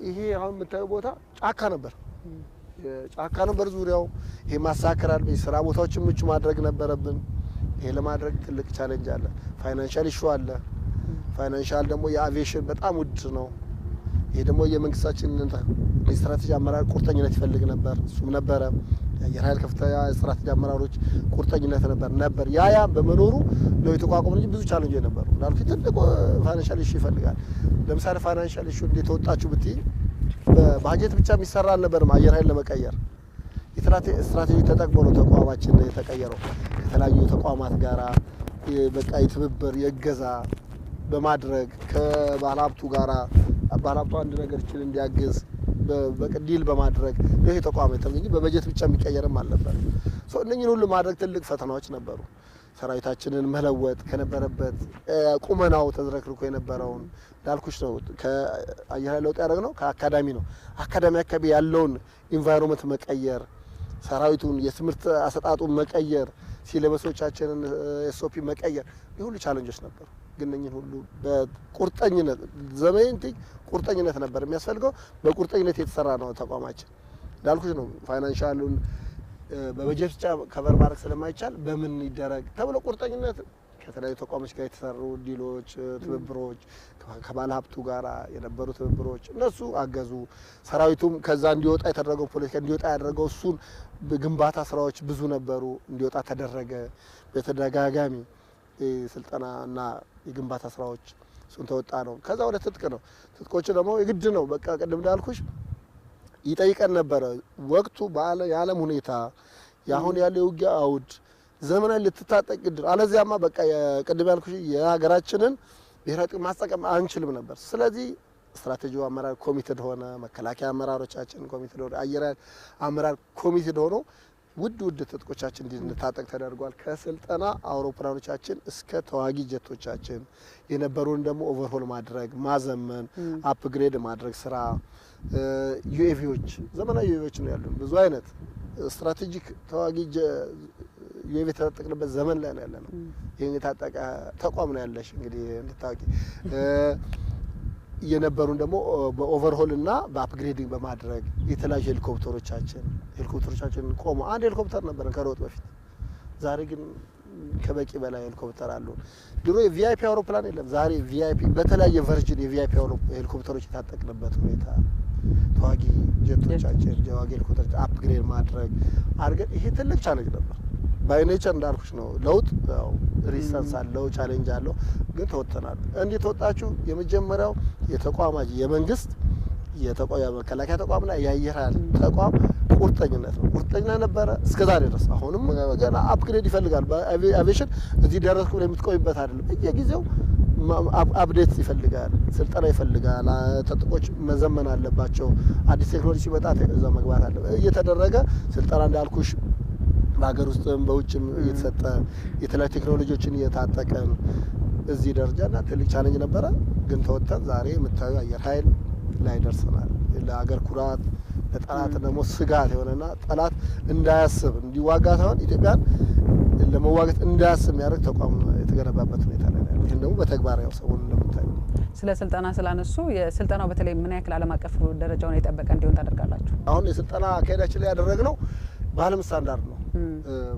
ይሄ አሁን የምታየው ቦታ ጫካ ነበር፣ ጫካ ነበር ዙሪያው። ይሄ ማሳከራል የስራ ቦታዎችን ምቹ ማድረግ ነበረብን። ይሄ ለማድረግ ትልቅ ቻሌንጅ አለ። ፋይናንሻል ኢሹ አለ። ፋይናንሻል ደግሞ የአቪዬሽን በጣም ውድ ነው። ይሄ ደግሞ የመንግስታችንን የስትራቴጂ አመራር ቁርጠኝነት ይፈልግ ነበር። እሱም ነበረ። የአየር ኃይል ከፍተኛ ስትራቴጂ አመራሮች ቁርጠኝነት ነበር። ያ በመኖሩ ነው የተቋቋመው እንጂ ብዙ ቻሌንጅ ነበሩ። እንዳልኩ ትልቅ ፋይናንሻል ኢሹ ይፈልጋል። ለምሳሌ ፋይናንሻል ኢሹ እንዴት ተወጣችሁ ብትይ በባጀት ብቻ የሚሰራ አልነበረም። አየር ኃይል ለመቀየር ስትራቴጂ ተጠቅሞ ነው ተቋማችን የተቀየረው። ከተለያዩ ተቋማት ጋራ በቃ የትብብር የእገዛ በማድረግ ከባለሀብቱ ጋራ ባለሀብቱ አንድ ነገር ይችል እንዲያግዝ በቅዲል በማድረግ ይሄ ተቋም እንጂ በበጀት ብቻ የሚቀየርም አልነበር። እነኚህን ሁሉ ማድረግ ትልቅ ፈተናዎች ነበሩ። ሰራዊታችንን መለወጥ ከነበረበት ቁመናው ተዝረክርኮ የነበረውን እንዳልኩሽ ነው። ከአየር ኃይል ለውጥ ያደረግነው ከአካዳሚ ነው። አካዳሚ አካባቢ ያለውን ኢንቫይሮንመንት መቀየር፣ ሰራዊቱን የትምህርት አሰጣጡን መቀየር፣ ሲሌበሶቻችንን ኤስኦፒ መቀየር፣ የሁሉ ቻሌንጆች ነበሩ። ግን እነኚህን ሁሉ በቁርጠኝነት ዘመንቲ ቁርጠኝነት ነበር የሚያስፈልገው። በቁርጠኝነት የተሰራ ነው ተቋማችን። እንዳልኩሽ ነው ፋይናንሻሉን በበጀት ብቻ ከቨር ማድረግ ስለማይቻል በምን ይደረግ ተብሎ ቁርጠኝነት ከተለያዩ ተቋሞች ጋር የተሰሩ ዲሎች፣ ትብብሮች ከባለ ሀብቱ ጋር የነበሩ ትብብሮች እነሱ አገዙ። ሰራዊቱም ከዛ እንዲወጣ የተደረገው ፖለቲካ እንዲወጣ ያደረገው እሱን ግንባታ ስራዎች ብዙ ነበሩ። እንዲወጣ ተደረገ በተደጋጋሚ ስልጠና እና የግንባታ ስራዎች እሱን ተወጣ ነው። ከዛ ወደ ትጥቅ ነው። ትጥቆች ደግሞ የግድ ነው። በቃ ቅድም እንዳልኩሽ ይጠይቀን ነበረ ወቅቱ የዓለም ሁኔታ ያሁን ያለው የውጊያ አውድ ዘመናዊ ልትታጠቅ ግድ አለዚያማ በቃ ቅድም ያልኩሽ የሀገራችንን ብሔራዊ ጥቅም ማስጠቀም አንችልም ነበር። ስለዚህ ስትራቴጂው አመራር ኮሚቴድ ሆነ፣ መከላከያ አመራሮቻችን ኮሚቴድ ሆነ፣ አየር ኃይል አመራር ኮሚቴድ ሆኖ ውድ ትጥቆቻችን እንድንታጠቅ ተደርጓል። ከስልጠና አውሮፕላኖቻችን እስከ ተዋጊ ጀቶቻችን የነበሩን ደግሞ ኦቨርሆል ማድረግ፣ ማዘመን፣ አፕግሬድ ማድረግ ስራ ዩኤቪዎች ዘመናዊ ዩኤቪዎች ነው ያሉን። ብዙ አይነት ስትራቴጂክ ተዋጊ ዩኤቪ የተጠቀምበት ዘመን ላይ ነው ያለነው። ይሄን የታጠቀ ተቋም ነው ያለሽ እንግዲህ እንድታውቂ የነበሩን ደግሞ በኦቨርሆል እና በአፕግሬዲንግ በማድረግ የተለያዩ ሄሊኮፕተሮቻችን ቆሞ አንድ ሄሊኮፕተር ነበር ከሮጥ በፊት። ዛሬ ግን ከበቂ በላይ ሄሊኮፕተር አሉ። ድሮ የቪአይፒ አውሮፕላን የለም። ዛሬ ቪአይፒ በተለያየ ቨርዥን የቪአይፒ ሄሊኮፕተሮች የታጠቅንበት ሁኔታ ተዋጊ ጀቶቻችን ተዋጊ ሄሊኮፕተሮች አፕግሬድ ማድረግ አድርገን ይሄ ትልቅ ቻሌንጅ ነበር። ባይኔቸር እንዳልኩሽ ነው ለውጥ ያው ሪሰንስ አለው ቻሌንጅ አለው፣ ግን ተወጥተናል። እንዴት ተወጣችሁ? የመጀመሪያው የተቋማጅ የመንግስት የመከላከያ ተቋምና የአየር ኃይል ተቋም ቁርጠኝነት ነው። ቁርጠኝነት ነበረ እስከዛሬ ድረስ። አሁንም ገና አፕግሬድ ይፈልጋል። በአቪዬሽን እዚህ ደረስኩ ብለህ የምትቆይበት አይደለም። በየጊዜው አፕዴት ይፈልጋል፣ ስልጠና ይፈልጋል። ተጥቆች መዘመን አለባቸው። አዲስ ቴክኖሎጂ ሲመጣ እዛ መግባት አለ እየተደረገ ስልጠና እንዳልኩሽ በሀገር ውስጥም በውጭም እየተሰጠ የተለያዩ ቴክኖሎጂዎችን እየታጠቀን እዚህ ደረጃና ትልቅ ቻሌንጅ ነበረ፣ ግን ተወጥተን ዛሬ የምታዩ አየር ኃይል ላይ ደርሰናል። ለሀገር ኩራት ለጠላት ደግሞ ስጋት የሆነና ጠላት እንዳያስብ እንዲዋጋ ሳይሆን ኢትዮጵያን ለመዋጋት እንዳያስብ የሚያደርግ ተቋም የተገነባበት ሁኔታ ላይ ነው። ይሄን ደግሞ በተግባር ያው ሰውን እንደምታዩ ስለ ስልጠና ስላነሱ የስልጠናው በተለይ ምን ያክል ዓለም አቀፍ ደረጃውን የጠበቀ እንዲሆን ታደርጋላችሁ? አሁን የስልጠና አካሄዳችን ላይ ያደረግነው በዓለም ስታንዳርድ ነው።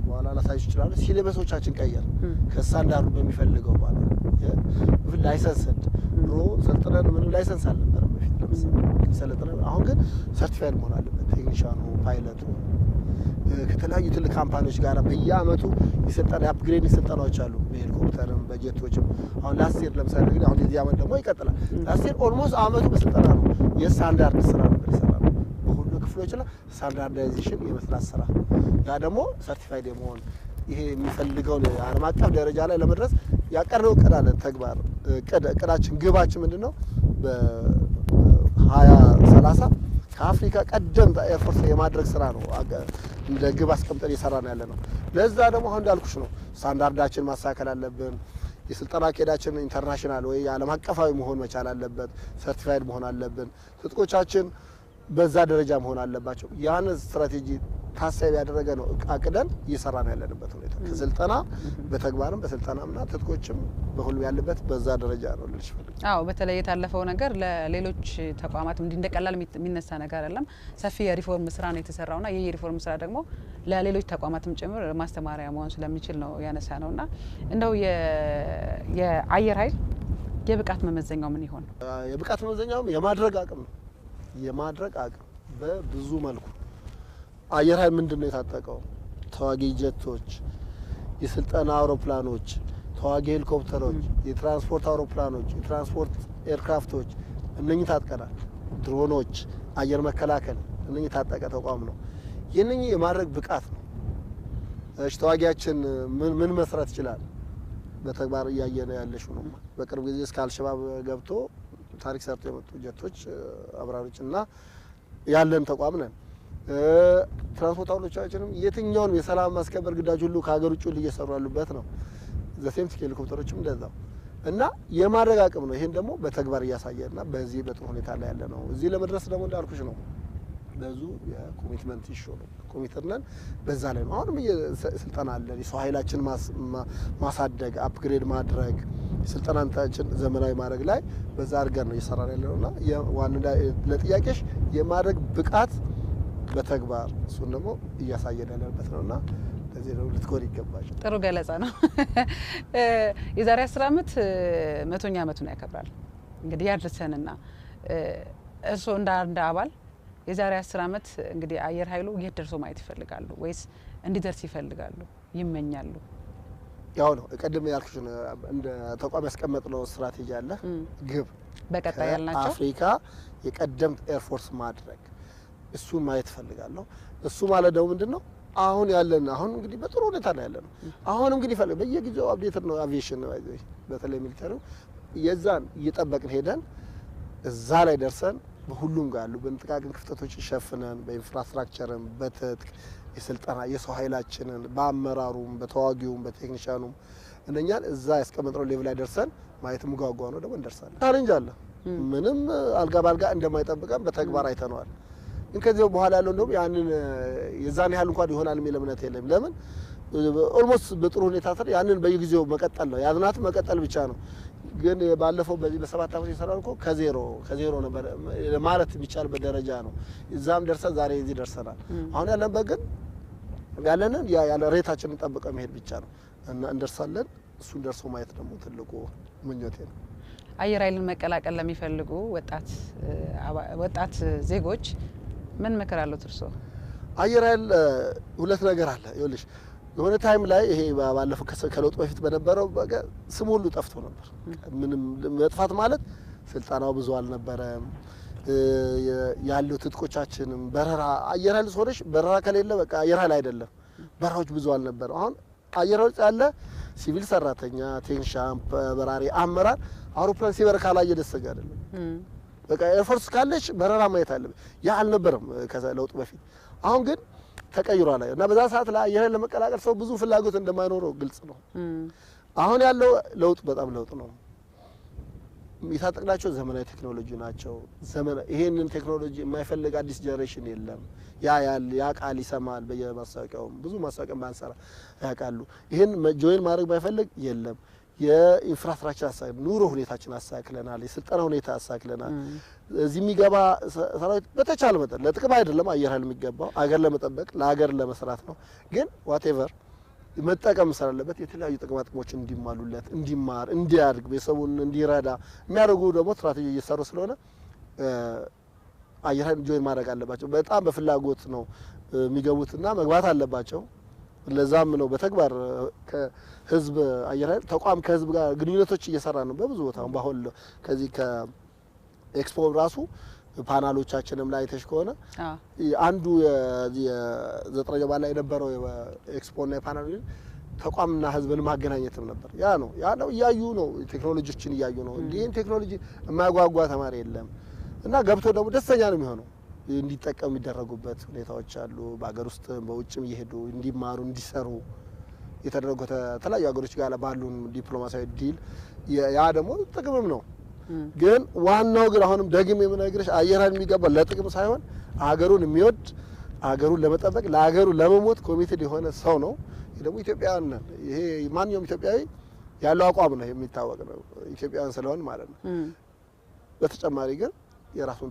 በኋላ ላሳይሽ ይችላል። ሲሌበሶቻችን ቀየር ከስታንዳርዱ በሚፈልገው ማለት ላይሰንስ ድሮ ሰልጥነን ምንም ላይሰንስ አልነበረም በፊት ለምሳሌ ሰልጥነን። አሁን ግን ሰርቲፋይድ መሆን አለበት ቴክኒሻኑ፣ ፓይለቱ ከተለያዩ ትልቅ ካምፓኒዎች ጋር በየአመቱ የስልጠና አፕግሬድ ስልጠናዎች አሉ። በሄሊኮፕተርም በጀቶችም አሁን ላስት ይር ለምሳሌ እንግዲህ አሁን የዚህ አመት ደግሞ ይቀጥላል። ላስት ይር ኦልሞስት አመቱ በስልጠና ነው። የስታንዳርድ ስራ ነበር የሰራነው በሁሉ ክፍሎች ላይ ስታንዳርዳይዜሽን የመስራት ስራ። ያ ደግሞ ሰርቲፋይድ የመሆን ይሄ የሚፈልገውን ዓለም አቀፍ ደረጃ ላይ ለመድረስ ያቀርነው እቅድ አለ። ተግባር እቅዳችን ግባችን ምንድነው? በ2030 ከአፍሪካ ቀደምት ኤርፎርስ የማድረግ ስራ ነው እንደ ግብ አስቀምጠን እየሰራን ያለ ነው። ለዛ ደግሞ አሁን እንዳልኩሽ ነው ስታንዳርዳችን ማስተካከል አለብን። የስልጠና አካሄዳችን ኢንተርናሽናል ወይ ዓለም አቀፋዊ መሆን መቻል አለበት። ሰርቲፋይድ መሆን አለብን። ትጥቆቻችን በዛ ደረጃ መሆን አለባቸው። ያን ስትራቴጂ ታሳቢ ያደረገ ነው አቅደን እየሰራን ያለንበት ሁኔታ ከስልጠና በተግባርም በስልጠናምና ትጥቆችም በሁሉ ያለበት በዛ ደረጃ ነው ልልሽ ፈልግ። አዎ በተለይ የታለፈው ነገር ለሌሎች ተቋማት እንደቀላል የሚነሳ ነገር አይደለም። ሰፊ የሪፎርም ስራ ነው የተሰራውና ይህ የሪፎርም ስራ ደግሞ ለሌሎች ተቋማትም ጭምር ማስተማሪያ መሆን ስለሚችል ነው ያነሳ ነውና እንደው የአየር ኃይል የብቃት መመዘኛው ምን ይሆን? የብቃት መመዘኛው የማድረግ አቅም ነው። የማድረግ አቅም በብዙ መልኩ አየር ኃይል ምንድነው የታጠቀው? ተዋጊ ጀቶች፣ የስልጠና አውሮፕላኖች፣ ተዋጊ ሄሊኮፕተሮች፣ የትራንስፖርት አውሮፕላኖች፣ የትራንስፖርት ኤርክራፍቶች እነኚህ ታጥቀናል። ድሮኖች፣ አየር መከላከል እነኚህ ታጠቀ ተቋም ነው። የነኚህ የማድረግ ብቃት ነው። እሺ ተዋጊያችን ምን መስራት ይችላል? በተግባር እያየነ ያለሽ ነው። በቅርብ ጊዜ እስከ አልሸባብ ገብቶ ታሪክ ሰርቶ የመጡ ጀቶች አብራሪዎችና ያለን ተቋም ነን። ትራንስፖርት አውሮፕላኖቻችንም የትኛውን የሰላም ማስከበር ግዳጅ ሁሉ ከሀገር ውጭ እየሰሩ ያሉበት ነው። ዘሴም ሄሊኮፕተሮችም እንደዛው እና የማድረግ አቅም ነው። ይሄን ደግሞ በተግባር እያሳየና በዚህ በጥሩ ሁኔታ ላይ ያለ ነው። እዚህ ለመድረስ ደግሞ እንዳልኩሽ ነው ብዙ የኮሚትመንት ኢሹ ነው። ኮሚትመንት ነን በዛ ላይ ነው። አሁንም ስልጠና አለ። የሰው ኃይላችን ማሳደግ አፕግሬድ ማድረግ ስልጠናንታችን ዘመናዊ ማድረግ ላይ በዛ አድርገን ነው እየሰራን ያለነውና ዋና ለጥያቄሽ የማድረግ ብቃት በተግባር እሱን ደግሞ እያሳየን ያለበት ነውና ለዚህ ነው ልትኮር ይገባል። ጥሩ ገለጻ ነው። የዛሬ 10 አመት 100ኛ አመቱን ያከብራል። እንግዲህ ያድርሰንና እርሶ እንደ አባል የዛሬ 10 አመት እንግዲህ አየር ኃይሉ የት ደርሶ ማየት ይፈልጋሉ ወይስ እንዲደርስ ይፈልጋሉ ይመኛሉ? ያው ነው ቀደም ያልኩሽ እንደ ተቋም ያስቀመጥነው ስትራቴጂ አለ። ግብ በቀጣይ ያልናቸው አፍሪካ የቀደምት ኤርፎርስ ማድረግ እሱን ማየት ፈልጋለሁ። እሱ ማለት ደግሞ ምንድነው አሁን ያለን አሁን እንግዲህ በጥሩ ሁኔታ ነው ያለነው። አሁን እንግዲህ ፈልግ በየጊዜው አፕዴት ነው አቪዬሽን ነው በተለይ ሚሊተሪው የዛን እየጠበቅን ሄደን እዛ ላይ ደርሰን በሁሉም ጋር ያሉ በጥቃቅን ክፍተቶች ሸፍነን በኢንፍራስትራክቸርም በትጥቅ የስልጠና የሰው ኃይላችንን በአመራሩም በተዋጊውም በቴክኒሻኑም እነኛን እዛ ያስቀመጥነው ሌቭል ላይ ደርሰን ማየት ሙጓጓ ነው። ደግሞ እንደርሳለን። ቻሌንጅ አለ። ምንም አልጋ ባልጋ እንደማይጠብቀን በተግባር አይተነዋል። ግን ከዚህ በኋላ ያለው እንደውም ያንን የዛን ያህል እንኳን ይሆናል የሚል እምነት የለም። ለምን ኦልሞስት በጥሩ ሁኔታ ያንን በየጊዜው መቀጠል ነው ያዝናት መቀጠል ብቻ ነው። ግን ባለፈው በዚህ በ7 ዓመት የሰራን እኮ ከዜሮ ነበር ማለት የሚቻልበት ደረጃ ነው። እዛም ደርሰን ዛሬ እዚህ ደርሰናል። አሁን ያለንበት ግን ያለንን ያለ ሬታችንን ጠብቀን መሄድ ብቻ ነው እና እንደርሳለን። እሱን ደርሶ ማየት ደግሞ ትልቁ ምኞቴ ነው። አየር ኃይልን መቀላቀል ለሚፈልጉ ወጣት ዜጎች ምን ምክር አለው እርሶ? አየር ኃይል ሁለት ነገር አለ። ይኸውልሽ የሆነ ታይም ላይ ይሄ ባለፈው ከለውጥ በፊት በነበረው ስም ሁሉ ጠፍቶ ነበር። ምንም መጥፋት ማለት ስልጣናው ብዙ አልነበረም። ያለው ትጥቆቻችንም በረራ አየር ኃይል ሆነሽ በረራ ከሌለ በቃ አየር ኃይል አይደለም። በረራዎች ብዙ አልነበረም። አሁን አየር ኃይል ያለ ሲቪል ሰራተኛ፣ ቴክኒሻን፣ በራሪ፣ አመራር አውሮፕላን ሲበር ካላየ ደስተኛ አይደለም። በቃ ኤርፎርስ ካለሽ በረራ ማየት አለበት። ያ አልነበረም ከለውጥ በፊት። አሁን ግን ተቀይሯል እና በዛ ሰዓት ላይ አየር ኃይል ለመቀላቀል ሰው ብዙ ፍላጎት እንደማይኖረው ግልጽ ነው። አሁን ያለው ለውጥ በጣም ለውጥ ነው። የታጠቅናቸው ዘመናዊ ቴክኖሎጂ ናቸው። ይሄንን ቴክኖሎጂ የማይፈልግ አዲስ ጀነሬሽን የለም። ያ ቃል ይሰማል። በየማስታወቂያው ብዙ ማስታወቂያ ባንሰራ ያውቃሉ። ይሄን ጆይን ማድረግ ባይፈልግ የለም። የኢንፍራስትራክቸር ኑሮ ሁኔታችን አሳክለናል። የስልጠና ሁኔታ አሳክለናል። እዚህ የሚገባ ሰራዊት በተቻለ መጠን ለጥቅም አይደለም አየር ኃይል የሚገባው አገር ለመጠበቅ ለሀገር ለመስራት ነው። ግን ዋቴቨር መጠቀም ስላለበት የተለያዩ ጥቅማ ጥቅሞች እንዲማሉለት እንዲማር እንዲያድግ ቤተሰቡን እንዲረዳ የሚያደርጉ ደግሞ ስትራቴጂ እየሰሩ ስለሆነ አየር ኃይል ጆይን ማድረግ አለባቸው። በጣም በፍላጎት ነው የሚገቡትና መግባት አለባቸው። ለዛም ነው በተግባር ከህዝብ አየር ኃይል ተቋም ከህዝብ ጋር ግንኙነቶች እየሰራ ነው በብዙ ቦታ። ባሁን ከዚህ ከኤክስፖ ራሱ ፓናሎቻችንም ላይ ተሽ ከሆነ አንዱ የ9 በዓል ላይ የነበረው ኤክስፖ እና ፓናል ተቋምና ህዝብን ማገናኘትም ነበር። ያ ነው እያዩ ነው ቴክኖሎጂዎችን እያዩ ነው። ይሄን ቴክኖሎጂ የማያጓጓ ተማሪ የለም እና ገብቶ ደግሞ ደስተኛ ነው የሚሆነው። እንዲጠቀሙ የሚደረጉበት ሁኔታዎች አሉ። በአገር ውስጥ በውጭም እየሄዱ እንዲማሩ እንዲሰሩ የተደረጉ ተለያዩ ሀገሮች ጋር ባሉን ዲፕሎማሲያዊ ዲል ያ ደግሞ ጥቅምም ነው። ግን ዋናው ግን አሁንም ደግም የምነግርሽ አየር ኃይል የሚገባ ለጥቅም ሳይሆን አገሩን የሚወድ አገሩን ለመጠበቅ ለአገሩ ለመሞት ኮሚትድ የሆነ ሰው ነው። ደግሞ ኢትዮጵያውያን ነን። ይሄ ማንኛውም ኢትዮጵያዊ ያለው አቋም ነው የሚታወቅ ነው። ኢትዮጵያውያን ስለሆን ማለት ነው። በተጨማሪ ግን የራሱን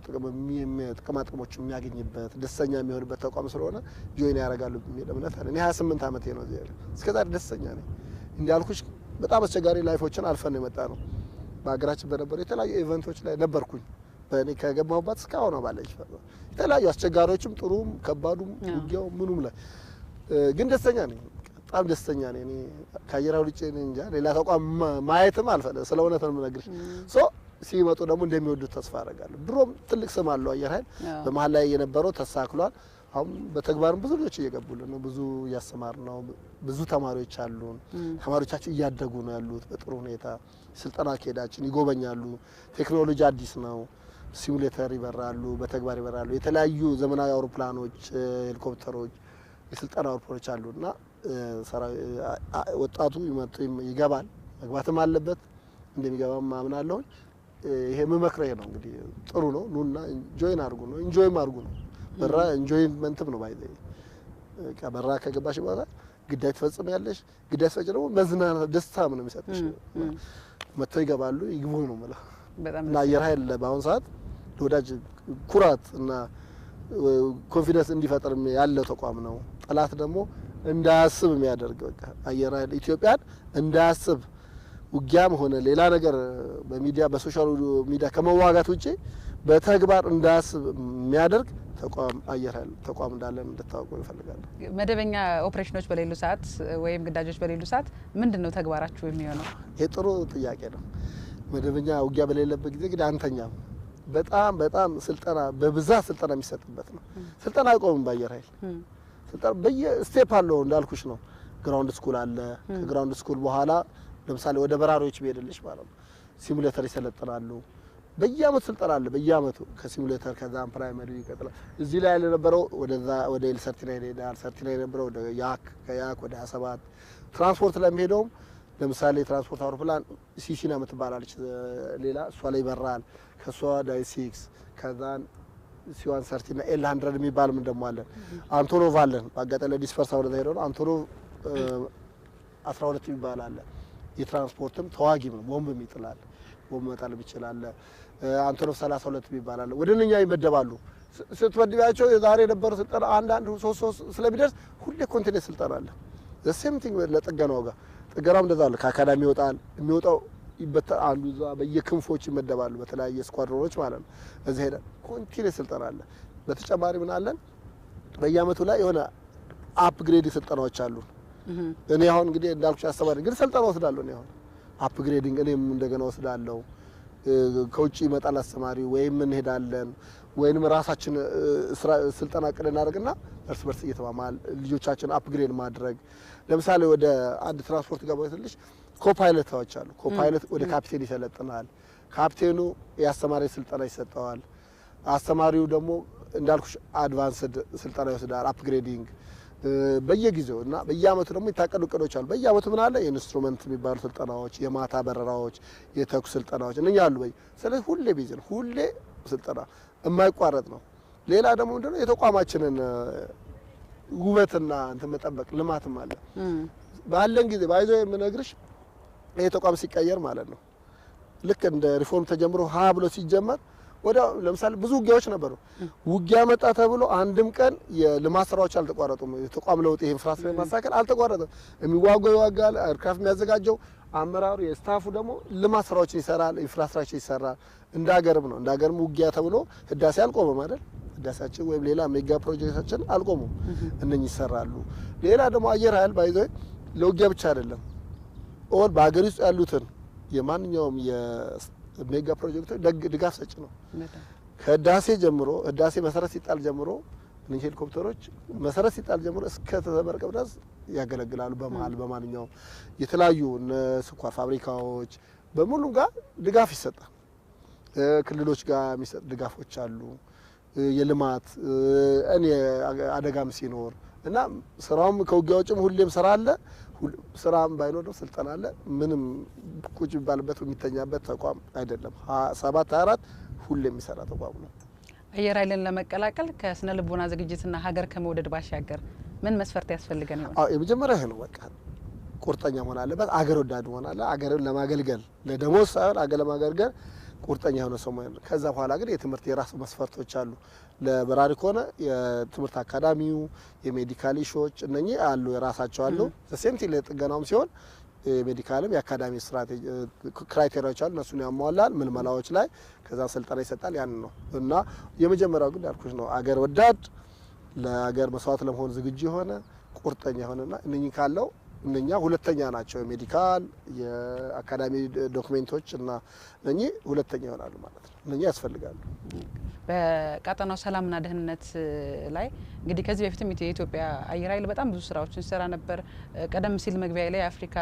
ጥቅማ ጥቅሞች የሚያገኝበት ደስተኛ የሚሆንበት ተቋም ስለሆነ ጆይን ያደርጋሉ የሚል እምነት አለ። እኔ 28 ዓመቴ ነው እዚህ እስከዛሬ ደስተኛ ነኝ። እንዳልኩሽ በጣም አስቸጋሪ ላይፎችን አልፈን ነው የመጣ ነው። በሀገራችን በነበሩ የተለያዩ ኢቨንቶች ላይ ነበርኩኝ። በእኔ ከገባሁበት እስካሁን ነው ባለች የተለያዩ አስቸጋሪዎችም ጥሩም ከባዱም ውጊያው ምኑም ላይ ግን ደስተኛ ነኝ። በጣም ደስተኛ ነኝ። እኔ ከአየር ኃይል ውጪ እንጃ ሌላ ተቋም ማየትም አልፈልግም። ስለ እውነት ነው የምነግርሽ። ሲመጡ ደግሞ እንደሚወዱት ተስፋ አደርጋለሁ። ድሮም ትልቅ ስም አለው አየር ኃይል። በመሀል ላይ የነበረው ተሳክሏል። አሁን በተግባርም ብዙ ልጆች እየገቡልን ነው። ብዙ እያስተማር ነው። ብዙ ተማሪዎች አሉን። ተማሪዎቻችን እያደጉ ነው ያሉት በጥሩ ሁኔታ። ስልጠና ከሄዳችን ይጎበኛሉ። ቴክኖሎጂ አዲስ ነው። ሲሙሌተር ይበራሉ፣ በተግባር ይበራሉ። የተለያዩ ዘመናዊ አውሮፕላኖች፣ ሄሊኮፕተሮች፣ የስልጠና አውሮፕላኖች አሉና ወጣቱ ይገባል። መግባትም አለበት እንደሚገባም አምናለሁ። ይሄ መመክረኝ ነው እንግዲህ ጥሩ ነው። ኑና ጆይን አድርጉ ነው ኢንጆይም አድርጉ ነው። በራ ኢንጆይመንትም ነው ባይዘይ ከበራ ከገባሽ በኋላ ግዳይ ትፈጽሚያለሽ። ግዳይ ፈጽመሽ ደግሞ መዝናናት ደስታም ነው የሚሰጥሽ። መተው ይገባሉ ይግቡ ነው ማለት እና አየር ኃይል በአሁን ሰዓት ለወዳጅ ኩራት እና ኮንፊደንስ እንዲፈጠር ያለው ተቋም ነው። ጠላት ደግሞ እንዳያስብ የሚያደርግ በቃ አየር ኃይል ኢትዮጵያን እንዳያስብ ውጊያም ሆነ ሌላ ነገር በሚዲያ በሶሻል ሚዲያ ከመዋጋት ውጪ በተግባር እንዳያስብ የሚያደርግ ተቋም አየር ኃይል ተቋም እንዳለን እንድታውቁ ይፈልጋል። መደበኛ ኦፕሬሽኖች በሌሉ ሰዓት ወይም ግዳጆች በሌሉ ሰዓት ምንድነው ተግባራችሁ የሚሆነው? ይሄ ጥሩ ጥያቄ ነው። መደበኛ ውጊያ በሌለበት ጊዜ ግን አንተኛም። በጣም ስልጠና በብዛት ስልጠና የሚሰጥበት ነው። ስልጠና አይቆምም በአየር ኃይል። ስልጠና በየስቴፕ አለው እንዳልኩሽ ነው። ግራውንድ ስኩል አለ። ከግራውንድ ስኩል በኋላ ለምሳሌ ወደ በራሪዎች ቢሄድልሽ ማለት ነው ሲሙሌተር ይሰለጥናሉ። በየአመቱ ስልጠና አለ። በየአመቱ ከሲሙሌተር ከዛም ፕራይመሪ ይቀጥላል። እዚህ ላይ የነበረው ወደ ኤል39 ሄዳል። 39 የነበረው ወደ ያክ፣ ከያክ ወደ 27 ትራንስፖርት ላይ የሚሄደውም ለምሳሌ ትራንስፖርት አውሮፕላን ሲሲና የምትባላለች ሌላ እሷ ላይ ይበራል። ከሷ ዳይ 6 ከዛን C130 እና ኤል100 የሚባል ምን ደሞ አለን። አንቶኖቭ አለን። በአጋጣሚ ዲስፐርስ ወደ ሄደው ነው። አንቶኖቭ 12 የሚባል አለ። የትራንስፖርትም ተዋጊም ነው። ቦምብም ይጥላል። ቦምብ መጣል ይችላል። አንቶኖቭ 32 የሚባል አለ። ወደ እነኛ ይመደባሉ። ስትመድባቸው የዛሬ የነበረ ስልጠና አንድ 3 ስለሚደርስ ሁሌ ኮንቲኔንት ስልጠና አለ። ዘሴም ቲንግ ለጥገናው ጋር ጥገናው እንደዛ አለ። ከአካዳሚ ይወጣል። የሚወጣው አንዱ እዛ በየክንፎች ይመደባሉ። በተለያየ ስኳድሮኖች ማለት ነው። እዚህ ሄደ ኮንቲኔንት ስልጠና አለ። በተጨማሪ ምን አለን? በየአመቱ ላይ የሆነ አፕግሬድ ስልጠናዎች አሉ። እኔ አሁን እንግዲህ እንዳልኩሽ አስተማሪ ግን ስልጠና ወስዳለሁ። እኔ አሁን አፕግሬዲንግ እኔም እንደገና ወስዳለሁ። ከውጭ ይመጣል አስተማሪ ወይም እንሄዳለን ወይንም ራሳችን ስልጠና ቅድ እናደርግና እርስ በርስ እየተማማል ልጆቻችን አፕግሬድ ማድረግ። ለምሳሌ ወደ አንድ ትራንስፖርት ጋር ባይተልሽ ኮፓይለቶች አሉ። ኮፓይለት ወደ ካፒቴን ይሰለጥናል። ካፒቴኑ የአስተማሪ ስልጠና ይሰጠዋል። አስተማሪው ደግሞ እንዳልኩሽ አድቫንስድ ስልጠና ይወስዳል። አፕግሬዲንግ በየጊዜው እና በየአመቱ ደግሞ የታቀዱ እቅዶች አሉ። በየአመቱ ምን አለ? የኢንስትሩመንት የሚባሉ ስልጠናዎች፣ የማታ በረራዎች፣ የተኩስ ስልጠናዎች እነኛ አሉ። ስለዚህ ሁሌ ቢዚ ነው። ሁሌ ስልጠና የማይቋረጥ ነው። ሌላ ደግሞ ምንድነው የተቋማችንን ውበትና እንትን መጠበቅ ልማትም አለ። ባለን ጊዜ ባይዞ የምነግርሽ ይሄ ተቋም ሲቀየር ማለት ነው ልክ እንደ ሪፎርም ተጀምሮ ብሎ ሲጀመር ወደ ለምሳሌ ብዙ ውጊያዎች ነበሩ። ውጊያ መጣ ተብሎ አንድም ቀን የልማት ስራዎች አልተቋረጡም። የተቋም ለውጥ ይሄን ኢንፍራስትራክቸር ማሳከል አልተቋረጠም። የሚዋጋው ይዋጋል። ኤርክራፍት የሚያዘጋጀው አመራሩ የስታፉ ደግሞ ልማት ስራዎችን ይሰራል። ኢንፍራስትራክቸር ይሰራል። እንደ ሀገርም ነው። እንደ ሀገርም ውጊያ ተብሎ ህዳሴ አልቆመም አይደል? ህዳሴያችን ወይም ሌላ ሜጋ ፕሮጀክቶችን አልቆሙም። እነኚህ ይሰራሉ። ሌላ ደግሞ አየር ኃይል ባይዞ ለውጊያ ብቻ አይደለም። ኦል በሀገር ውስጥ ያሉትን የማንኛውም የሜጋ ፕሮጀክቶች ድጋፍ ሰጪ ነው። ከህዳሴ ጀምሮ ህዳሴ መሰረት ሲጣል ጀምሮ እነዚህ ሄሊኮፕተሮች መሰረት ሲጣል ጀምሮ እስከ ተመረቀ ድረስ ያገለግላሉ። በማንኛውም የተለያዩ ስኳር ፋብሪካዎች በሙሉ ጋር ድጋፍ ይሰጣል። ክልሎች ጋር የሚሰጥ ድጋፎች አሉ። የልማት አደጋም ሲኖር እና ስራውም ከውጊያ ውጭም ሁሌም ስራ አለ። ስራም ባይኖር ስልጠና አለ። ምንም ቁጭ ቢባልበት የሚተኛበት ተቋም አይደለም። 7/24 ሁሌ የሚሰራ ተቋም ነው። አየር ኃይልን ለመቀላቀል ከስነ ልቦና ዝግጅትና ሀገር ከመውደድ ባሻገር ምን መስፈርት ያስፈልገን ይሆን? የመጀመሪያ ይሄ ነው። በቃ ቁርጠኛ መሆን አለበት። አገር ወዳድ መሆን አለ። አገርን ለማገልገል ለደሞዝ ሳይሆን አገር ለማገልገል ቁርጠኛ የሆነ ሰው ማለት ነው። ከዛ በኋላ ግን የትምህርት የራሱ መስፈርቶች አሉ። ለበራሪ ከሆነ የትምህርት አካዳሚው፣ የሜዲካል ኢሹዎች እነኚህ አሉ፣ የራሳቸው አሉ። ሴም ቲንግ ለጥገናውም ሲሆን የሜዲካልም የአካዳሚ ስትራቴጂ ክራይቴሪያዎች አሉ። እነሱን ያሟላል ምልመላዎች ላይ ከዛ ስልጠና ይሰጣል። ያን ነው እና የመጀመሪያው ግን ያልኩሽ ነው። አገር ወዳድ ለአገር መስዋዕት ለመሆን ዝግጁ የሆነ ቁርጠኛ የሆነና እነኚህ ካለው እነኛ ሁለተኛ ናቸው። የሜዲካል የአካዳሚ ዶክሜንቶች እና እነኚህ ሁለተኛ ይሆናሉ ማለት ነው። እነኚህ ያስፈልጋሉ። በቀጠናው ሰላምና ደህንነት ላይ እንግዲህ ከዚህ በፊትም የኢትዮጵያ አየር ኃይል በጣም ብዙ ስራዎችን ሲሰራ ነበር። ቀደም ሲል መግቢያ ላይ የአፍሪካ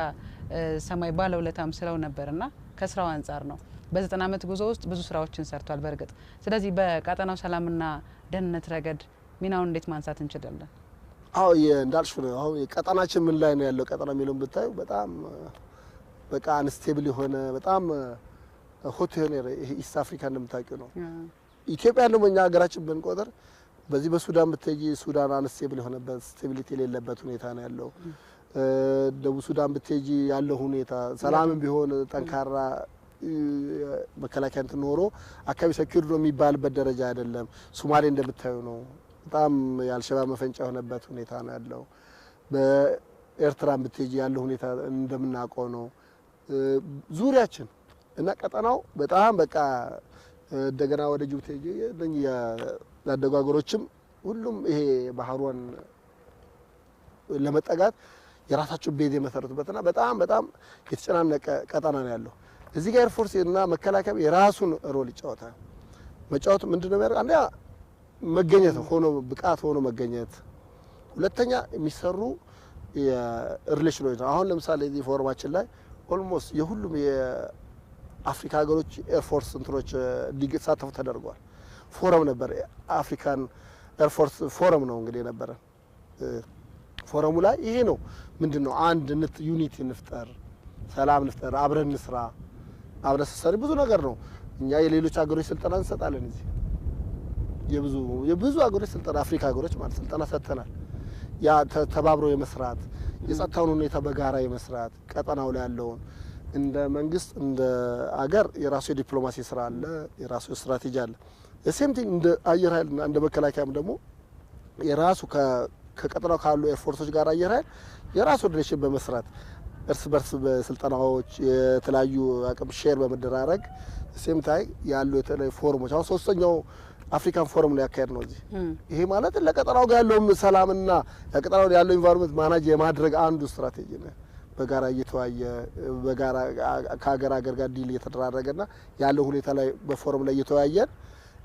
ሰማይ ባለውለታም ስለው ነበርና ከስራው አንጻር ነው። በ90 ዓመት ጉዞ ውስጥ ብዙ ስራዎችን ሰርቷል በእርግጥ። ስለዚህ በቀጠናው ሰላምና ደህንነት ረገድ ሚናውን እንዴት ማንሳት እንችላለን? እንዳልሽ ነው። አሁን ቀጠናችን ምን ላይ ነው ያለው? ቀጠና የሚለውን ብታዩ በጣም በቃ አንስቴብል የሆነ በጣም ሆት የሆነ ኢስት አፍሪካ እንደምታውቂው ነው። ኢትዮጵያ ደግሞ እኛ ሀገራችን ብንቆጥር በዚህ በሱዳን ብትሄጂ ሱዳን አንስቴብል የሆነበት ስቴቢሊቲ የሌለበት ሁኔታ ነው ያለው። ደቡብ ሱዳን ብትሄጂ ያለው ሁኔታ ሰላምም ቢሆን ጠንካራ መከላከያ እንትን ኖሮ አካባቢ ሰኪዩር ነው የሚባልበት ደረጃ አይደለም። ሶማሌ እንደምታዩ ነው። በጣም የአልሸባብ መፈንጫ የሆነበት ሁኔታ ነው ያለው። በኤርትራም ብትሄጂ ያለው ሁኔታ እንደምናውቀው ነው ዙሪያችን እና ቀጠናው በጣም በቃ እንደገና ወደ ጅቡቲ ያደጉ ሀገሮችም ሁሉም ይሄ ባህሩን ለመጠጋት የራሳቸው ቤዝ የመሰረቱበትና በጣም በጣም የተጨናነቀ ቀጠና ነው ያለው። እዚህ ጋር ኤርፎርስ እና መከላከያ የራሱን ሮል ይጫወታል። መጫወቱ ምንድነው የሚያደርገው? አንደኛ መገኘት ሆኖ ብቃት ሆኖ መገኘት፣ ሁለተኛ የሚሰሩ የሪሌሽኖች ነው። አሁን ለምሳሌ እዚህ ፎርማችን ላይ ኦልሞስት የሁሉም አፍሪካ ሀገሮች ኤርፎርስ እንትኖች ሊሳተፉ ተደርጓል። ፎረም ነበር፣ አፍሪካን ኤርፎርስ ፎረም ነው እንግዲህ የነበረ። ፎረሙ ላይ ይሄ ነው ምንድነው አንድነት ዩኒቲ እንፍጠር፣ ሰላም እንፍጠር፣ አብረን እንስራ። አብረን ስሰሪ ብዙ ነገር ነው። እኛ የሌሎች ሀገሮች ስልጠና እንሰጣለን። እዚህ የብዙ ሀገሮች ስልጠና አፍሪካ ሀገሮች ማለት ስልጠና ሰጥተናል። ያ ተባብሮ የመስራት የጸጥታውን ሁኔታ በጋራ የመስራት ቀጠናው ላይ ያለውን እንደ መንግስት እንደ አገር የራሱ የዲፕሎማሲ ስራ አለ፣ የራሱ ስትራቴጂ አለ። ሴምቲንግ እንደ አየር ኃይልና እንደ መከላከያም ደግሞ የራሱ ከቀጠናው ካሉ ኤርፎርሶች ጋር አየር ኃይል የራሱ ሪሌሽን በመስራት እርስ በርስ በስልጠናዎች የተለያዩ አቅም ሼር በመደራረግ ሴምታይ ያሉ የተለያዩ ፎረሞች አሁን ሶስተኛው አፍሪካን ፎረም ላይ ያካሄድ ነው እዚህ። ይሄ ማለት ለቀጠናው ጋር ያለው ሰላምና ለቀጠናው ያለው ኢንቫይሮንመንት ማናጅ የማድረግ አንዱ ስትራቴጂ ነው። በጋራ እየተዋየ በጋራ ከሀገር ጋር ዲል እየተደራረገና ያለው ሁኔታ ላይ በፎረም ላይ እየተወያየን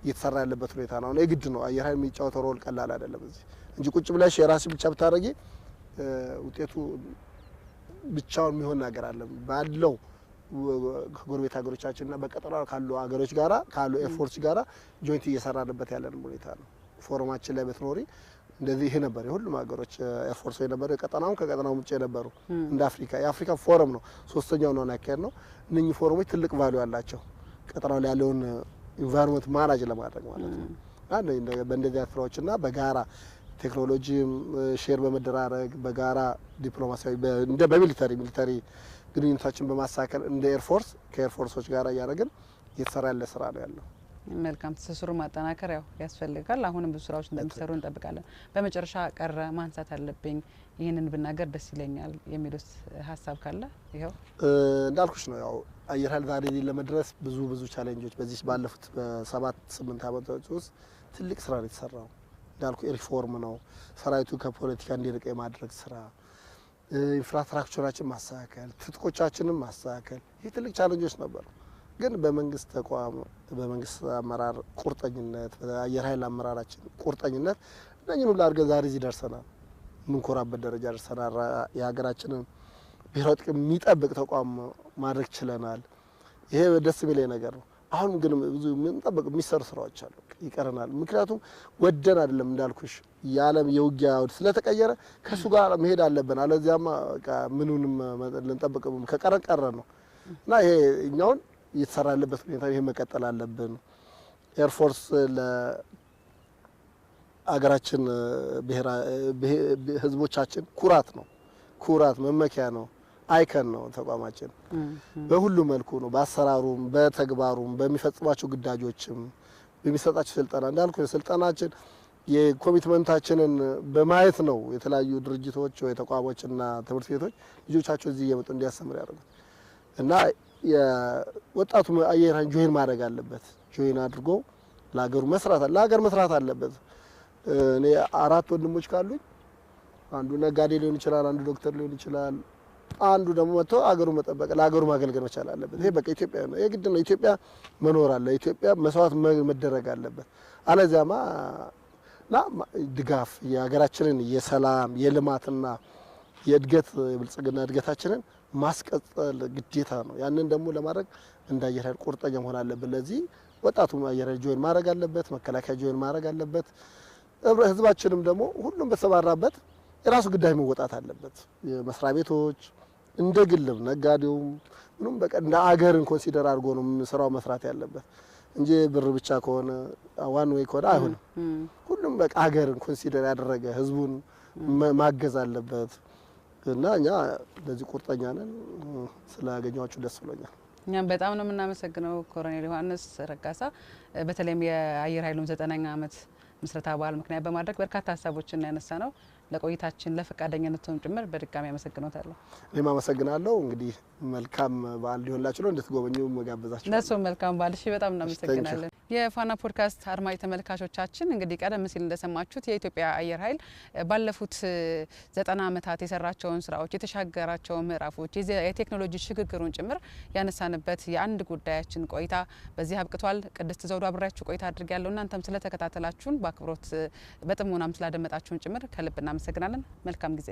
እየተሰራ ያለበት ሁኔታ ነው። የግድ ነው አየር ኃይል የሚጫወተው ሮል ቀላል አይደለም እዚህ እንጂ ቁጭ ብለሽ የራስ ብቻ ብታረጊ ውጤቱ ብቻውን የሚሆን ነገር አለ ባለው ከጎረቤት ሀገሮቻችንና በቀጠናው ካሉ ሀገሮች ጋራ ካሉ ኤርፎርስ ጋራ ጆይንት እየሰራንበት ያለን ሁኔታ ነው። ፎረማችን ላይ በትኖሪ እንደዚህ ይሄ ነበር የሁሉም ሀገሮች ኤርፎርስ የነበረው የቀጠናው ከቀጠናው ውጭ የነበሩ እንደ አፍሪካ የአፍሪካ ፎረም ነው ሶስተኛው ነው ያካሄድ ነው። እነኚህ ፎረሞች ትልቅ ቫልዩ አላቸው ቀጠናው ላይ ያለውን ኢንቫይሮንመንት ማናጅ ለማድረግ ማለት ነው። በእንደዚህ ስራዎችና በጋራ ቴክኖሎጂም ሼር በመደራረግ በጋራ ዲፕሎማሲያዊ እንደ በሚሊታሪ ግንኙነታችን በማሳከል እንደ ኤርፎርስ ከኤርፎርሶች ጋር እያደረግን እየተሰራ ያለ ስራ ነው ያለው። መልካም ትስስሩ ማጠናከር ያው ያስፈልጋል። አሁንም ብዙ ስራዎች እንደሚሰሩ እንጠብቃለን። በመጨረሻ ቀረ ማንሳት አለብኝ ይህንን ብናገር ደስ ይለኛል የሚሉት ሀሳብ ካለ ይኸው እንዳልኩሽ ነው። ያው አየር ኃይል ዛሬ ለመድረስ ብዙ ቻሌንጆች በዚህ ባለፉት በ7-8 ዓመታት ውስጥ ትልቅ ስራ ነው የተሰራው። እንዳልኩ ሪፎርም ነው ሰራዊቱ ከፖለቲካ እንዲርቅ የማድረግ ስራ፣ ኢንፍራስትራክቸራችን ማስተካከል፣ ትጥቆቻችንን ማስተካከል ይህ ትልቅ ቻሌንጆች ነበሩ። ግን በመንግስት ተቋም በመንግስት አመራር ቁርጠኝነት በአየር ኃይል አመራራችን ቁርጠኝነት እነኚህን ሁሉ አድርገን ዛሬ እዚህ ደርሰናል። የምንኮራበት ደረጃ ደርሰናል። የሀገራችንን ብሔራዊ ጥቅም የሚጠብቅ ተቋም ማድረግ ችለናል። ይሄ ደስ የሚለኝ ነገር ነው። አሁን ግን ብዙ የምንጠብቅ የሚሰሩ ስራዎች አሉ ይቀረናል። ምክንያቱም ወደን አይደለም እንዳልኩሽ የዓለም የውጊያ አውድ ስለተቀየረ ከሱ ጋር መሄድ አለብን። አለዚያማ ምኑንም ልንጠብቅ ከቀረን ነው እና ይሄ እኛውን እየተሰራ ያለበት ሁኔታ ይሄ መቀጠል አለብን። ኤርፎርስ ለአገራችን ህዝቦቻችን ኩራት ነው፣ ኩራት መመኪያ ነው፣ አይከን ነው። ተቋማችን በሁሉ መልኩ ነው፣ በአሰራሩም በተግባሩም በሚፈጽማቸው ግዳጆችም በሚሰጣቸው ስልጠና እንዳልኩ ስልጠናችን የኮሚትመንታችንን በማየት ነው የተለያዩ ድርጅቶች ወይ ተቋሞችና ትምህርት ቤቶች ልጆቻቸው እዚህ እየመጡ እንዲያስተምሩ ያደርጉት እና የወጣቱ አየር ኃይል ጆይን ማድረግ አለበት። ጆይን አድርጎ ለሀገር መስራት አለበት። እኔ 4 ወንድሞች ካሉኝ አንዱ ነጋዴ ሊሆን ይችላል፣ አንዱ ዶክተር ሊሆን ይችላል፣ አንዱ ደግሞ መጥቶ አገሩ መጠበቅ ለሀገሩ ማገልገል መቻል አለበት። ይሄ በቃ ኢትዮጵያ ነው፣ የግድ ነው። ኢትዮጵያ መኖር አለ፣ ኢትዮጵያ መስዋዕት መደረግ አለበት። አለዚያማ ድጋፍ የሀገራችንን የሰላም የልማትና የእድገት የብልጽግና እድገታችንን ማስቀጠል ግዴታ ነው። ያንን ደግሞ ለማድረግ እንደ አየር ኃይል ቁርጠኛ መሆን አለብን። ለዚህ ወጣቱ አየር ኃይል ጆይን ማድረግ አለበት፣ መከላከያ ጆይን ማድረግ አለበት። ህዝባችንም ደግሞ ሁሉም በተሰማራበት የራሱ ግዳጅ መወጣት አለበት። የመስሪያ ቤቶች እንደ ግልም ነጋዴውም ምንም በቃ እንደ አገርን ኮንሲደር አድርጎ ነው ስራው መስራት ያለበት እንጂ ብር ብቻ ከሆነ ዋን ወይ ከሆነ አይሆንም። ሁሉም በቃ አገርን ኮንሲደር ያደረገ ህዝቡን ማገዝ አለበት እና እኛ ለዚህ ቁርጠኛ ነን። ስላገኘኋችሁ ደስ ብሎኛል። እኛም በጣም ነው የምናመሰግነው ኮሎኔል ዮሐንስ ረጋሳ። በተለይም የአየር ኃይሉን 9ኛ ዓመት ምስረታ በዓል ምክንያት በማድረግ በርካታ ሀሳቦችን ያነሳ ነው። ለቆይታችን ለፈቃደኝነቱም ጭምር በድጋሚ አመሰግኖታለሁ። እኔም አመሰግናለሁ። እንግዲህ መልካም በዓል ሊሆንላችሁ ነው እንድትጎበኙ መጋበዛችሁ። ለሱ መልካም በዓል። እሺ፣ በጣም እናመሰግናለን። የፋና ፖድካስት አድማጭ ተመልካቾቻችን እንግዲህ ቀደም ሲል እንደሰማችሁት የኢትዮጵያ አየር ኃይል ባለፉት 90 ዓመታት የሰራቸውን ስራዎች የተሻገራቸውን ምዕራፎች የቴክኖሎጂ ሽግግሩን ጭምር ያነሳንበት የአንድ ጉዳያችን ቆይታ በዚህ አብቅቷል። ቅድስት ዘውዱ አብሬያችሁ ቆይታ አድርጌያለሁ። እናንተም ስለተከታተላችሁን በአክብሮት በጥሞናም ስላደመጣችሁን ጭምር ከልብ እናመሰግናለን። መልካም ጊዜ